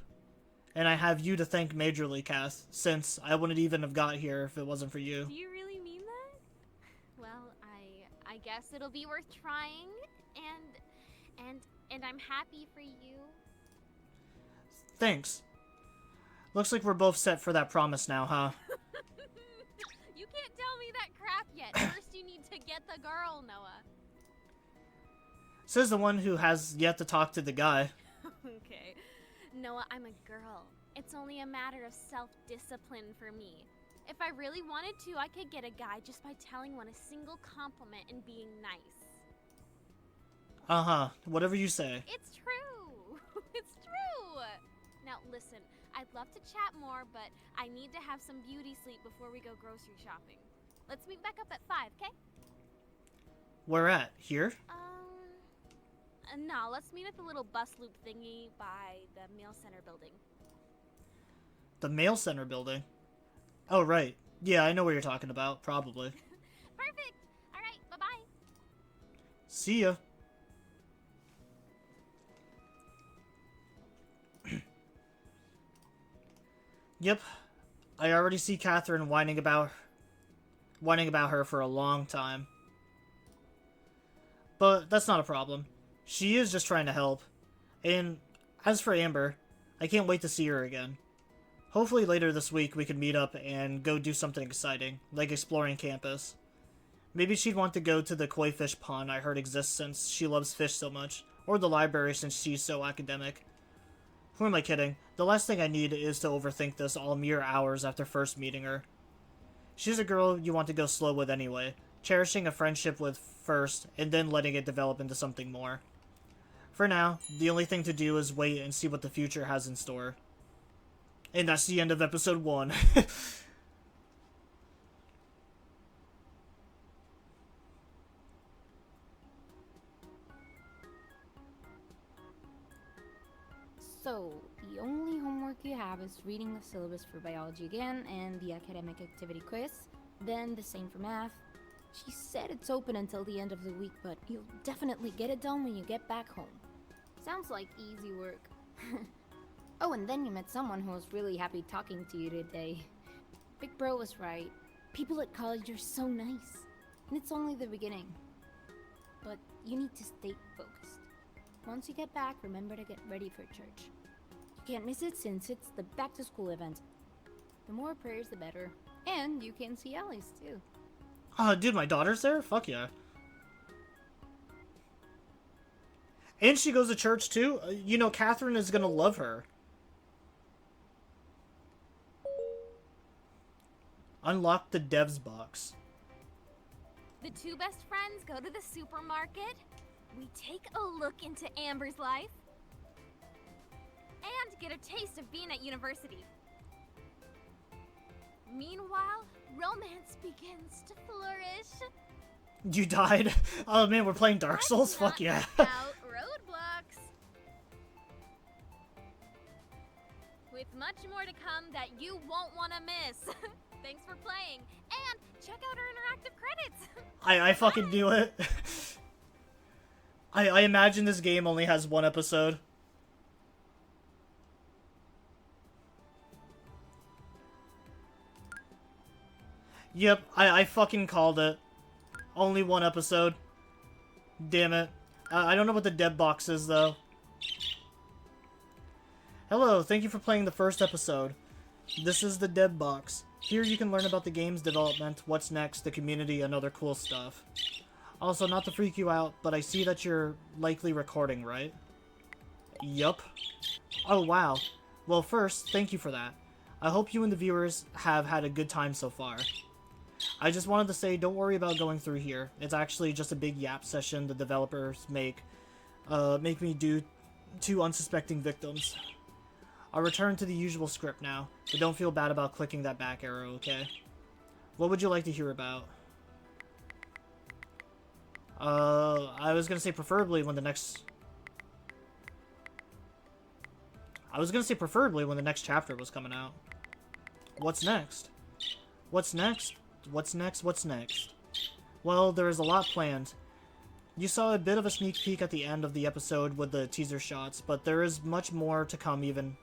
[SPEAKER 1] And I have you to thank majorly, Cass, since I wouldn't even have got here if it wasn't for you.
[SPEAKER 2] Do you really mean that? Well, I guess it'll be worth trying, and I'm happy for you.
[SPEAKER 1] Thanks. Looks like we're both set for that promise now, huh?
[SPEAKER 2] You can't tell me that crap yet. First you need to get the girl, Noah.
[SPEAKER 1] Says the one who has yet to talk to the guy.
[SPEAKER 2] Okay. Noah, I'm a girl. It's only a matter of self-discipline for me. If I really wanted to, I could get a guy just by telling one a single compliment and being nice.
[SPEAKER 1] Uh-huh. Whatever you say.
[SPEAKER 2] It's true. It's true. Now listen, I'd love to chat more, but I need to have some beauty sleep before we go grocery shopping. Let's meet back up at 5, okay?
[SPEAKER 1] Where at? Here?
[SPEAKER 2] No, let's meet at the little bus loop thingy by the mail center building.
[SPEAKER 1] The mail center building? Oh, right. Yeah, I know what you're talking about. Probably.
[SPEAKER 2] Perfect. All right, bye-bye.
[SPEAKER 1] See ya. Yep. I already see Catherine whining about her for a long time. But that's not a problem. She is just trying to help. And as for Amber, I can't wait to see her again. Hopefully later this week we can meet up and go do something exciting, like exploring campus. Maybe she'd want to go to the koi fish pond I heard exists since she loves fish so much, or the library since she's so academic. Who am I kidding? The last thing I need is to overthink this all mere hours after first meeting her. She's a girl you want to go slow with anyway, cherishing a friendship with first, and then letting it develop into something more. For now, the only thing to do is wait and see what the future has in store. And that's the end of episode 1.
[SPEAKER 3] So, the only homework you have is reading the syllabus for biology again and the academic activity quiz, then the same for math. She said it's open until the end of the week, but you'll definitely get it done when you get back home. Sounds like easy work. Oh, and then you met someone who was really happy talking to you today. Big Bro was right. People at college are so nice. And it's only the beginning. But you need to stay focused. Once you get back, remember to get ready for church. You can't miss it since it's the back-to-school event. The more prayers, the better. And you can see Alice, too.
[SPEAKER 1] Dude, my daughter's there? Fuck yeah. And she goes to church, too? You know, Catherine is gonna love her. Unlock the devs box.
[SPEAKER 2] The two best friends go to the supermarket. We take a look into Amber's life. And get a taste of being at university. Meanwhile, romance begins to flourish.
[SPEAKER 1] You died? Oh man, we're playing Dark Souls?
[SPEAKER 2] Let's
[SPEAKER 1] Fuck yeah.
[SPEAKER 2] not out roadblocks. With much more to come that you won't want to miss. Thanks for playing, and check out our interactive credits.
[SPEAKER 1] I fucking knew it. I imagine this game only has one episode. Yep, I fucking called it. Only one episode. Damn it. I don't know what the dev box is, though. Hello, thank you for playing the first episode. This is the dev box. Here you can learn about the game's development, what's next, the community, and other cool stuff. Also, not to freak you out, but I see that you're likely recording, right? Yup. Oh, wow. Well, first, thank you for that. I hope you and the viewers have had a good time so far. I just wanted to say, don't worry about going through here. It's actually just a big yap session the developers make me do to unsuspecting victims. I'll return to the usual script now, but don't feel bad about clicking that back arrow, okay? What would you like to hear about? I was gonna say preferably when the next... chapter was coming out. What's next? What's next? What's next? What's next? Well, there is a lot planned. You saw a bit of a sneak peek at the end of the episode with the teaser shots, but there is much more to come even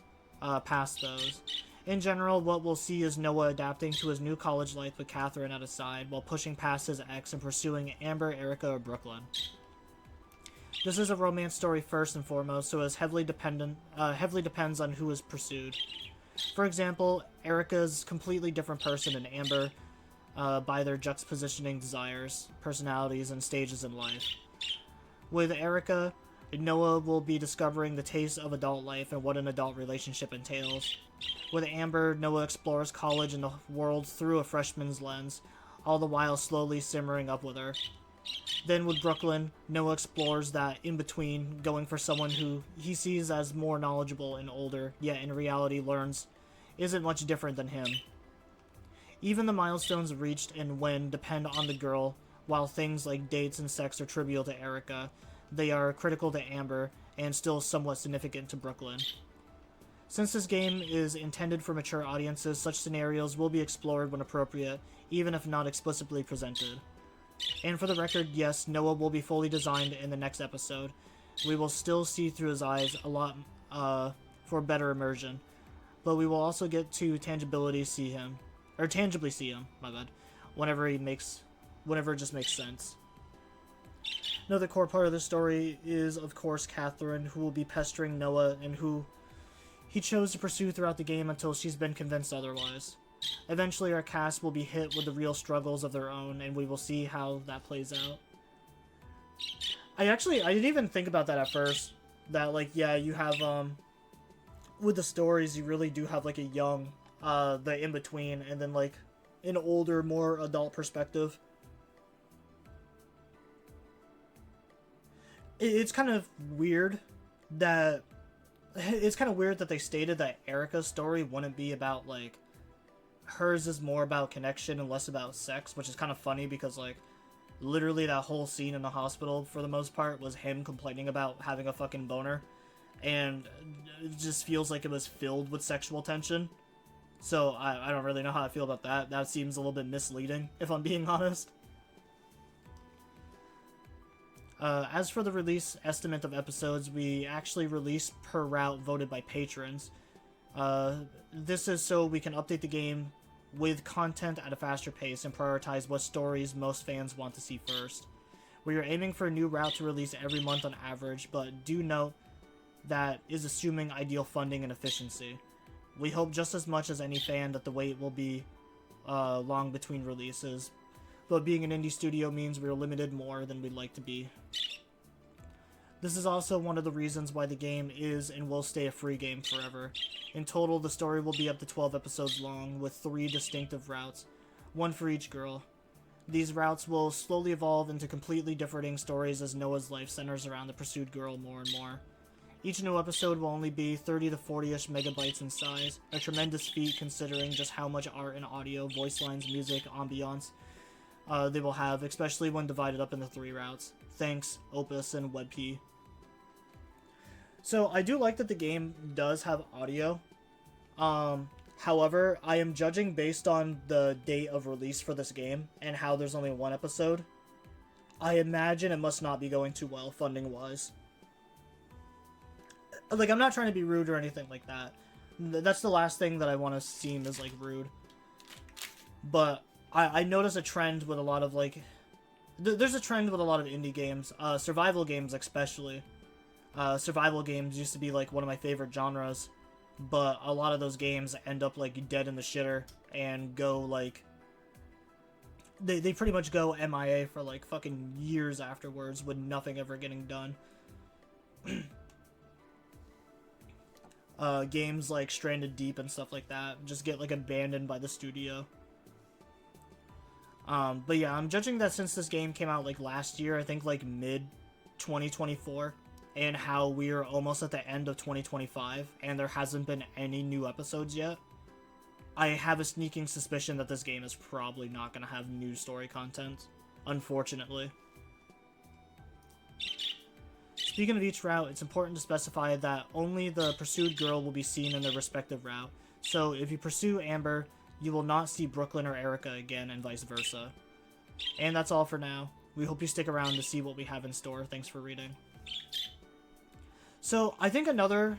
[SPEAKER 1] past those. In general, what we'll see is Noah adapting to his new college life with Catherine at his side, while pushing past his ex and pursuing Amber, Erica, or Brooklyn. This is a romance story first and foremost, so it heavily depends on who is pursued. For example, Erica's completely different person than Amber by their juxtapositioning desires, personalities, and stages in life. With Erica, Noah will be discovering the taste of adult life and what an adult relationship entails. With Amber, Noah explores college and the world through a freshman's lens, all the while slowly simmering up with her. Then with Brooklyn, Noah explores that in-between, going for someone who he sees as more knowledgeable and older, yet in reality learns isn't much different than him. Even the milestones reached and when depend on the girl, while things like dates and sex are trivial to Erica, they are critical to Amber and still somewhat significant to Brooklyn. Since this game is intended for mature audiences, such scenarios will be explored when appropriate, even if not explicitly presented. And for the record, yes, Noah will be fully designed in the next episode. We will still see through his eyes a lot for better immersion, but we will also get to tangibly see him, my bad, whenever it just makes sense. Another core part of the story is, of course, Catherine, who will be pestering Noah and who he chose to pursue throughout the game until she's been convinced otherwise. Eventually, our cast will be hit with the real struggles of their own, and we will see how that plays out. I didn't even think about that at first. That, like, yeah, you have, with the stories, you really do have, like, a young, the in-between, and then, like, an older, more adult perspective. It's kind of weird that they stated that Erica's story wouldn't be about, like, hers is more about connection and less about sex, which is kind of funny because, like, literally that whole scene in the hospital, for the most part, was him complaining about having a fucking boner, and it just feels like it was filled with sexual tension. So, I don't really know how I feel about that. That seems a little bit misleading, if I'm being honest. As for the release estimate of episodes, we actually release per route voted by patrons. This is so we can update the game with content at a faster pace and prioritize what stories most fans want to see first. We are aiming for a new route to release every month on average, but do note that is assuming ideal funding and efficiency. We hope just as much as any fan that the wait will be long between releases, but being an indie studio means we are limited more than we'd like to be. This is also one of the reasons why the game is and will stay a free game forever. In total, the story will be up to 12 episodes long, with 3 distinctive routes, one for each girl. These routes will slowly evolve into completely differing stories as Noah's life centers around the pursued girl more and more. Each new episode will only be 30 to 40-ish megabytes in size, a tremendous feat considering just how much art and audio, voice lines, music, ambiance they will have, especially when divided up into 3 routes. Thanks, Opus and WebP. So, I do like that the game does have audio. However, I am judging based on the date of release for this game and how there's only 1 episode. I imagine it must not be going too well, funding-wise. Like, I'm not trying to be rude or anything like that. That's the last thing that I want to seem as, like, rude. But I notice a trend with a lot of, like... There's a trend with a lot of indie games, survival games especially. Survival games used to be, like, one of my favorite genres, but a lot of those games end up, like, dead in the shitter and go, like... They pretty much go MIA for, like, fucking years afterwards with nothing ever getting done. Games like Stranded Deep and stuff like that just get, like, abandoned by the studio. But yeah, I'm judging that since this game came out, like, last year, I think, like, mid-2024, and how we're almost at the end of 2025, and there hasn't been any new episodes yet, I have a sneaking suspicion that this game is probably not going to have new story content, unfortunately. Speaking of each route, it's important to specify that only the pursued girl will be seen in their respective route, so if you pursue Amber, you will not see Brooklyn or Erica again, and vice versa. And that's all for now. We hope you stick around to see what we have in store. Thanks for reading. So, I think another...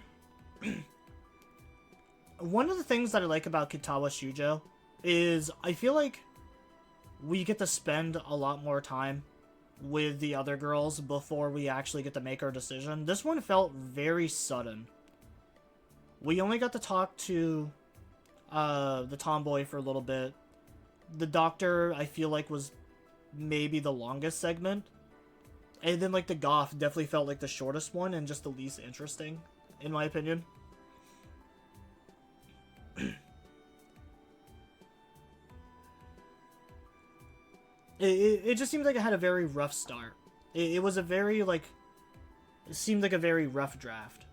[SPEAKER 1] one of the things that I like about Kitawa Shujo is I feel like we get to spend a lot more time with the other girls before we actually get to make our decision. This one felt very sudden. We only got to talk to the tomboy for a little bit. The doctor, I feel like, was maybe the longest segment. And then, like, the Goth definitely felt like the shortest one and just the least interesting, in my opinion. It just seemed like it had a very rough start. It was a very, like... It seemed like a very rough draft.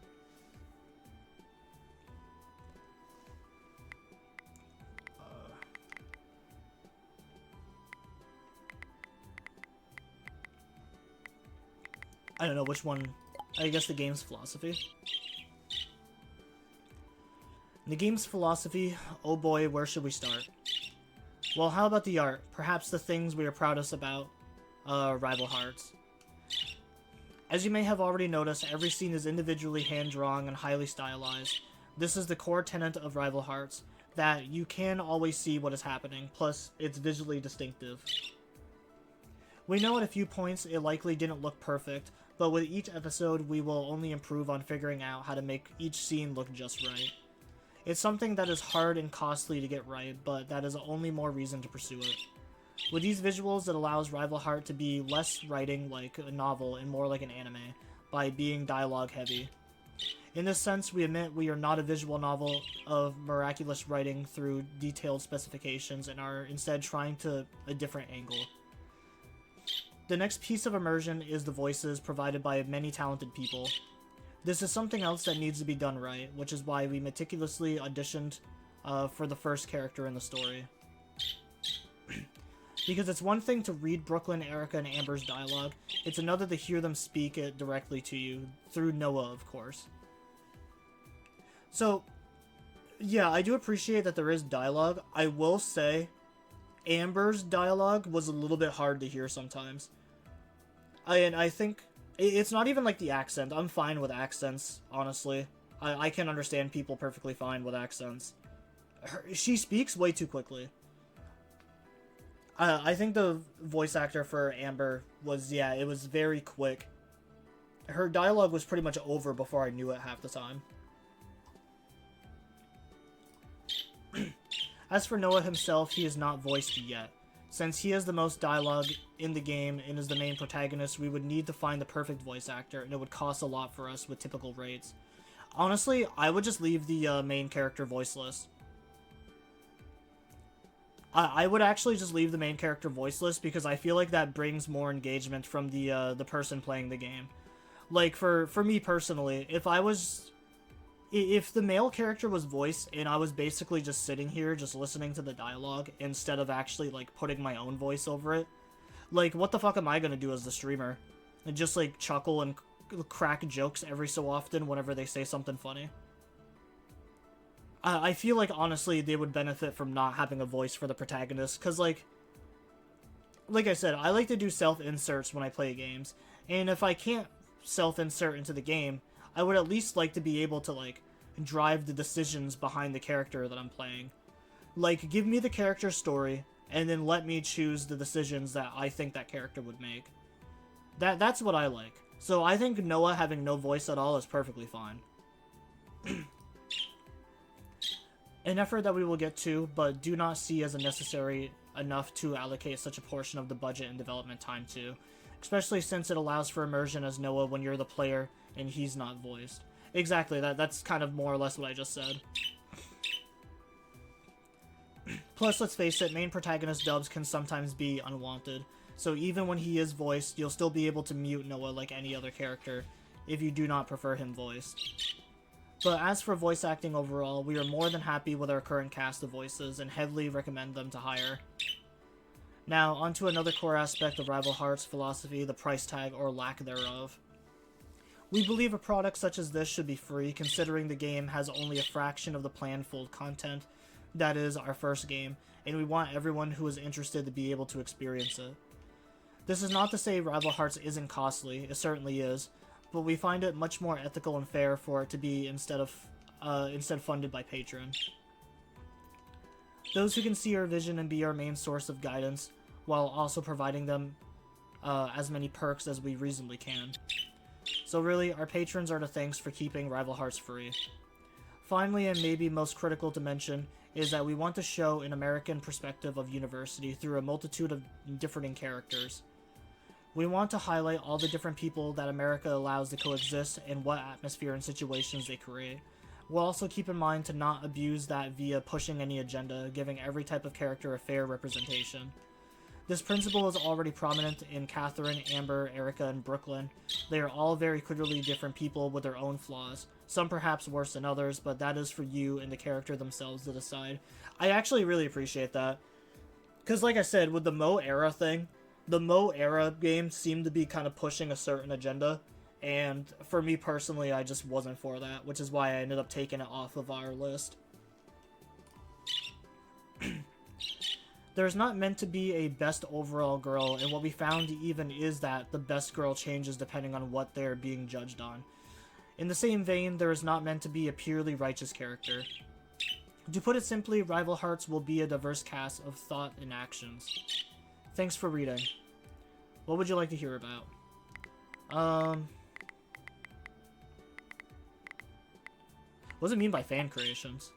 [SPEAKER 1] I don't know which one. I guess the game's philosophy. The game's philosophy, oh boy, where should we start? Well, how about the art? Perhaps the things we are proudest about, Rivalhearts. As you may have already noticed, every scene is individually hand-drawn and highly stylized. This is the core tenet of Rivalhearts, that you can always see what is happening, plus it's visually distinctive. We know at a few points it likely didn't look perfect, but with each episode we will only improve on figuring out how to make each scene look just right. It's something that is hard and costly to get right, but that is only more reason to pursue it. With these visuals, it allows Rivalheart to be less writing like a novel and more like an anime, by being dialogue heavy. In this sense, we admit we are not a visual novel of miraculous writing through detailed specifications and are instead trying to a different angle. The next piece of immersion is the voices provided by many talented people. This is something else that needs to be done right, which is why we meticulously auditioned for the first character in the story. Because it's one thing to read Brooklyn, Erica, and Amber's dialogue, it's another to hear them speak it directly to you, through Noah, of course. So, yeah, I do appreciate that there is dialogue. I will say, Amber's dialogue was a little bit hard to hear sometimes. And I think, it's not even like the accent. I'm fine with accents, honestly. I can understand people perfectly fine with accents. She speaks way too quickly. I think the voice actor for Amber was, yeah, it was very quick. Her dialogue was pretty much over before I knew it half the time. As for Noah himself, he is not voiced yet. Since he has the most dialogue in the game and is the main protagonist, we would need to find the perfect voice actor, and it would cost a lot for us with typical rates. Honestly, I would just leave the main character voiceless. I would actually just leave the main character voiceless because I feel like that brings more engagement from the person playing the game. Like, for me personally, if the male character was voiced and I was basically just sitting here just listening to the dialogue instead of actually, like, putting my own voice over it, like, what the fuck am I gonna do as the streamer? And just, like, chuckle and crack jokes every so often whenever they say something funny? I feel like, honestly, they would benefit from not having a voice for the protagonist, because, like I said, I like to do self-inserts when I play games, and if I can't self-insert into the game, I would at least like to be able to, like, drive the decisions behind the character that I'm playing. Like, give me the character's story, and then let me choose the decisions that I think that character would make. That's what I like. So I think Noah having no voice at all is perfectly fine. An effort that we will get to, but do not see as a necessary enough to allocate such a portion of the budget and development time to, especially since it allows for immersion as Noah when you're the player and he's not voiced. Exactly, that's kind of more or less what I just said. Plus, let's face it, main protagonist dubs can sometimes be unwanted, so even when he is voiced, you'll still be able to mute Noah like any other character, if you do not prefer him voiced. But as for voice acting overall, we are more than happy with our current cast of voices and heavily recommend them to hire. Now, onto another core aspect of Rivalhearts' philosophy, the price tag or lack thereof. We believe a product such as this should be free, considering the game has only a fraction of the planned full content, that is, our first game, and we want everyone who is interested to be able to experience it. This is not to say Rivalhearts isn't costly, it certainly is, but we find it much more ethical and fair for it to be instead funded by Patreon. Those who can see our vision and be our main source of guidance, while also providing them as many perks as we reasonably can. So really, our patrons are to thanks for keeping Rivalhearts free. Finally, and maybe most critical to mention, is that we want to show an American perspective of university through a multitude of differing characters. We want to highlight all the different people that America allows to coexist and what atmosphere and situations they create. We'll also keep in mind to not abuse that via pushing any agenda, giving every type of character a fair representation. This principle is already prominent in Catherine, Amber, Erica, and Brooklyn. They are all very clearly different people with their own flaws, some perhaps worse than others, but that is for you and the character themselves to decide. I actually really appreciate that. Because like I said, with the Mo Era thing, the Mo Era games seemed to be kind of pushing a certain agenda, and for me personally, I just wasn't for that, which is why I ended up taking it off of our list. There's not meant to be a best overall girl, and what we found even is that the best girl changes depending on what they're being judged on. In the same vein, there is not meant to be a purely righteous character. To put it simply, Rivalhearts will be a diverse cast of thought and actions. Thanks for reading. What would you like to hear about? What does it mean by fan creations?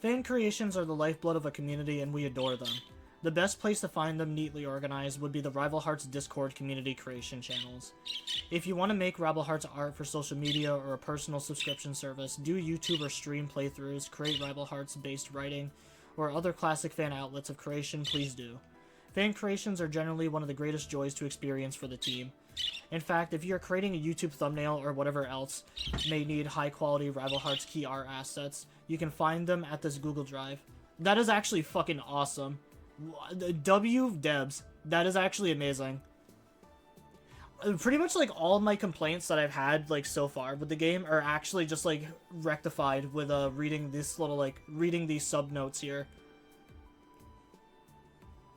[SPEAKER 1] Fan creations are the lifeblood of a community, and we adore them. The best place to find them neatly organized would be the Rivalhearts Discord community creation channels. If you want to make Rivalhearts art for social media or a personal subscription service, do YouTube or stream playthroughs, create Rivalhearts-based writing, or other classic fan outlets of creation, please do. Fan creations are generally one of the greatest joys to experience for the team. In fact, if you're creating a YouTube thumbnail or whatever else may need high-quality Rivalhearts key art assets, you can find them at this Google Drive. That is actually fucking awesome. Debs. That is actually amazing. Pretty much like all of my complaints that I've had like so far with the game are actually just like rectified with reading this little reading these sub notes here.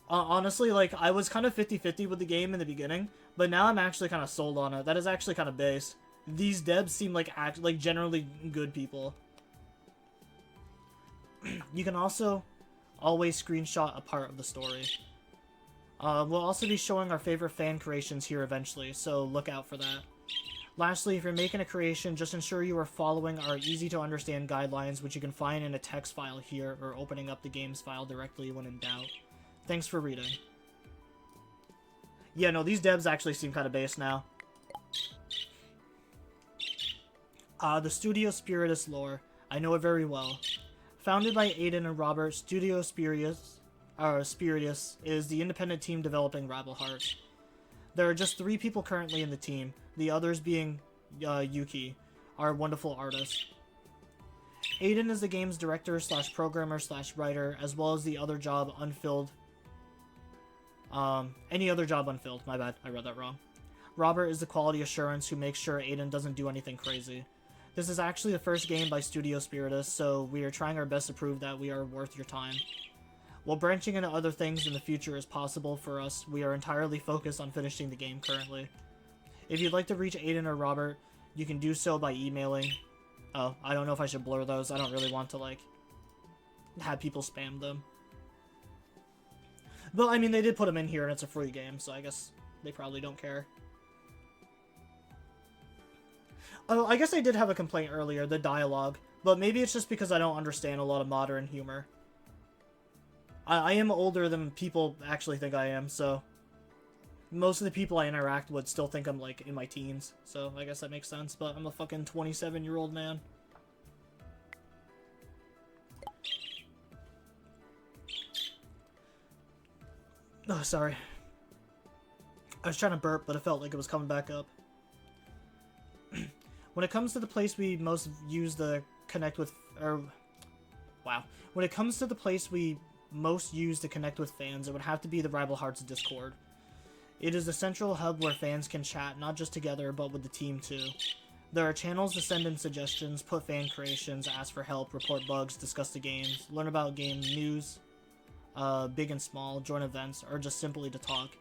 [SPEAKER 1] Honestly, like I was kind of 50-50 with the game in the beginning, but now I'm actually kind of sold on it. That is actually kind of base. These devs seem like generally good people. You can also always screenshot a part of the story. We'll also be showing our favorite fan creations here eventually, so look out for that. Lastly, if you're making a creation, just ensure you are following our easy-to-understand guidelines, which you can find in a text file here, or opening up the games file directly when in doubt. Thanks for reading. Yeah, no, these devs actually seem kind of base now. The Studio Spiritus lore. I know it very well. Founded by Aiden and Robert, Studio Spiritus is the independent team developing Rivalhearts. There are just 3 people currently in the team, the others being Yuki, our wonderful artist. Aiden is the game's director / programmer / writer, as well as the other job unfilled. Any other job unfilled. My bad, I read that wrong. Robert is the quality assurance who makes sure Aiden doesn't do anything crazy. This is actually the first game by Studio Spiritus, so we are trying our best to prove that we are worth your time. While branching into other things in the future is possible for us, we are entirely focused on finishing the game currently. If you'd like to reach Aiden or Robert, you can do so by emailing. Oh, I don't know if I should blur those. I don't really want to, have people spam them. But, I mean, they did put them in here and it's a free game, so I guess they probably don't care. Oh, I guess I did have a complaint earlier, the dialogue, but maybe it's just because I don't understand a lot of modern humor. I am older than people actually think I am, so most of the people I interact with still think I'm, in my teens, so I guess that makes sense, but I'm a fucking 27-year-old man. Oh, sorry. I was trying to burp, but it felt like it was coming back up. When it comes to the place we most use to connect with, When it comes to the place we most use to connect with fans, it would have to be the Rivalhearts Discord. It is the central hub where fans can chat, not just together, but with the team too. There are channels to send in suggestions, put fan creations, ask for help, report bugs, discuss the games, learn about game news, big and small, join events, or just simply to talk.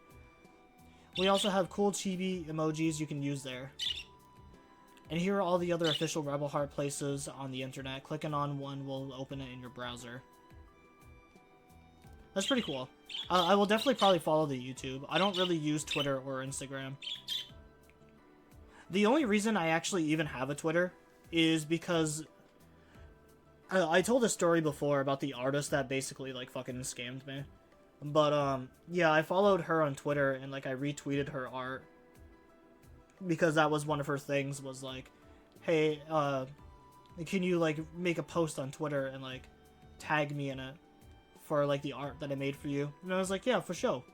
[SPEAKER 1] We also have cool chibi emojis you can use there. And here are all the other official Rivalheart places on the internet. Clicking on one will open it in your browser. That's pretty cool. I will definitely probably follow the YouTube. I don't really use Twitter or Instagram. The only reason I actually even have a Twitter is because I told a story before about the artist that basically fucking scammed me. But yeah, I followed her on Twitter and like I retweeted her art because that was one of her things, was like, hey, can you like make a post on Twitter and like tag me in it for like the art that I made for you? And I was like, yeah, for sure.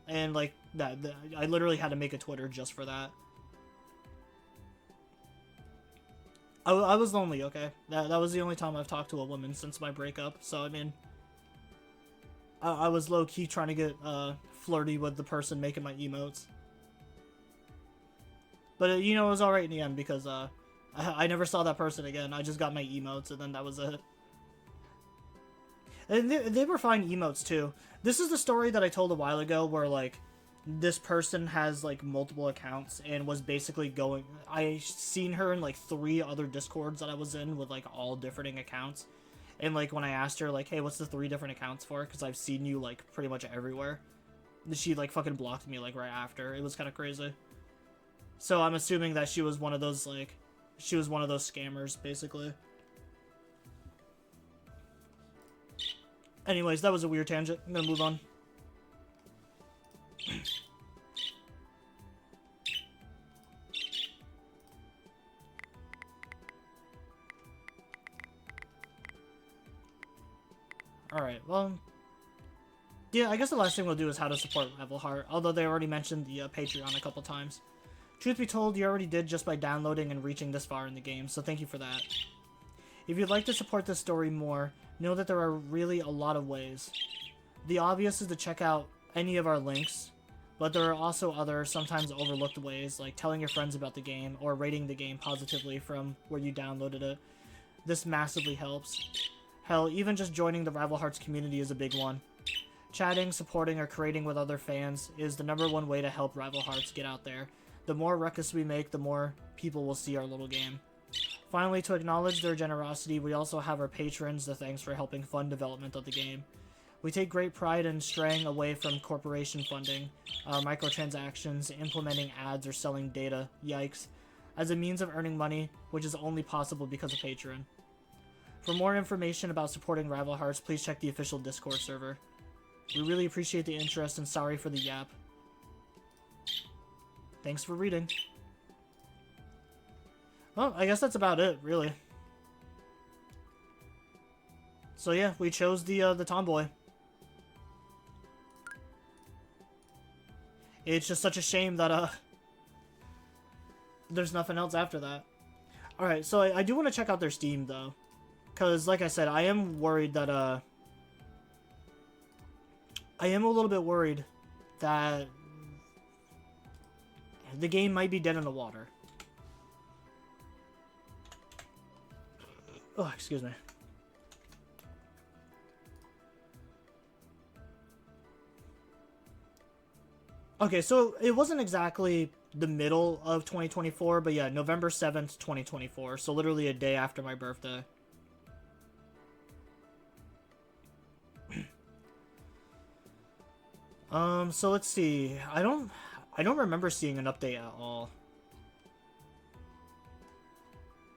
[SPEAKER 1] And like I literally had to make a Twitter just for that. I was lonely, okay? That was the only time I've talked to a woman since my breakup, so I mean, I was low-key trying to get flirty with the person making my emotes. But, you know, it was alright in the end because I never saw that person again. I just got my emotes and then that was it. And they were fine emotes too. This is the story that I told a while ago where, like, this person has, like, multiple accounts and was basically going... I seen her in, like, 3 other Discords that I was in with, like, all different accounts. And, like, when I asked her, like, hey, what's the 3 different accounts for? Because I've seen you, like, pretty much everywhere. She, like, fucking blocked me, like, right after. It was kind of crazy. So I'm assuming that she was one of those, like... She was one of those scammers, basically. Anyways, that was a weird tangent. I'm gonna move on. Alright, well... Yeah, I guess the last thing we'll do is how to support Rivalheart, although they already mentioned the Patreon a couple times. Truth be told, you already did just by downloading and reaching this far in the game, so thank you for that. If you'd like to support this story more, know that there are really a lot of ways. The obvious is to check out any of our links, but there are also other, sometimes overlooked ways, like telling your friends about the game, or rating the game positively from where you downloaded it. This massively helps. Hell, even just joining the Rivalhearts community is a big one. Chatting, supporting, or creating with other fans is the #1 way to help Rivalhearts get out there. The more ruckus we make, the more people will see our little game. Finally, to acknowledge their generosity, we also have our patrons, the thanks for helping fund development of the game. We take great pride in straying away from corporation funding, microtransactions, implementing ads, or selling data, yikes, as a means of earning money, which is only possible because of Patreon. For more information about supporting Rivalhearts, please check the official Discord server. We really appreciate the interest and sorry for the yap. Thanks for reading. Well, I guess that's about it, really. So yeah, we chose the tomboy. It's just such a shame that there's nothing else after that. Alright, so I do want to check out their Steam though. Cause like I said, I am worried that I am a little bit worried that the game might be dead in the water. Oh, excuse me. Okay, so it wasn't exactly the middle of 2024, but yeah, November 7th, 2024. So literally a day after my birthday. So let's see. I don't remember seeing an update at all.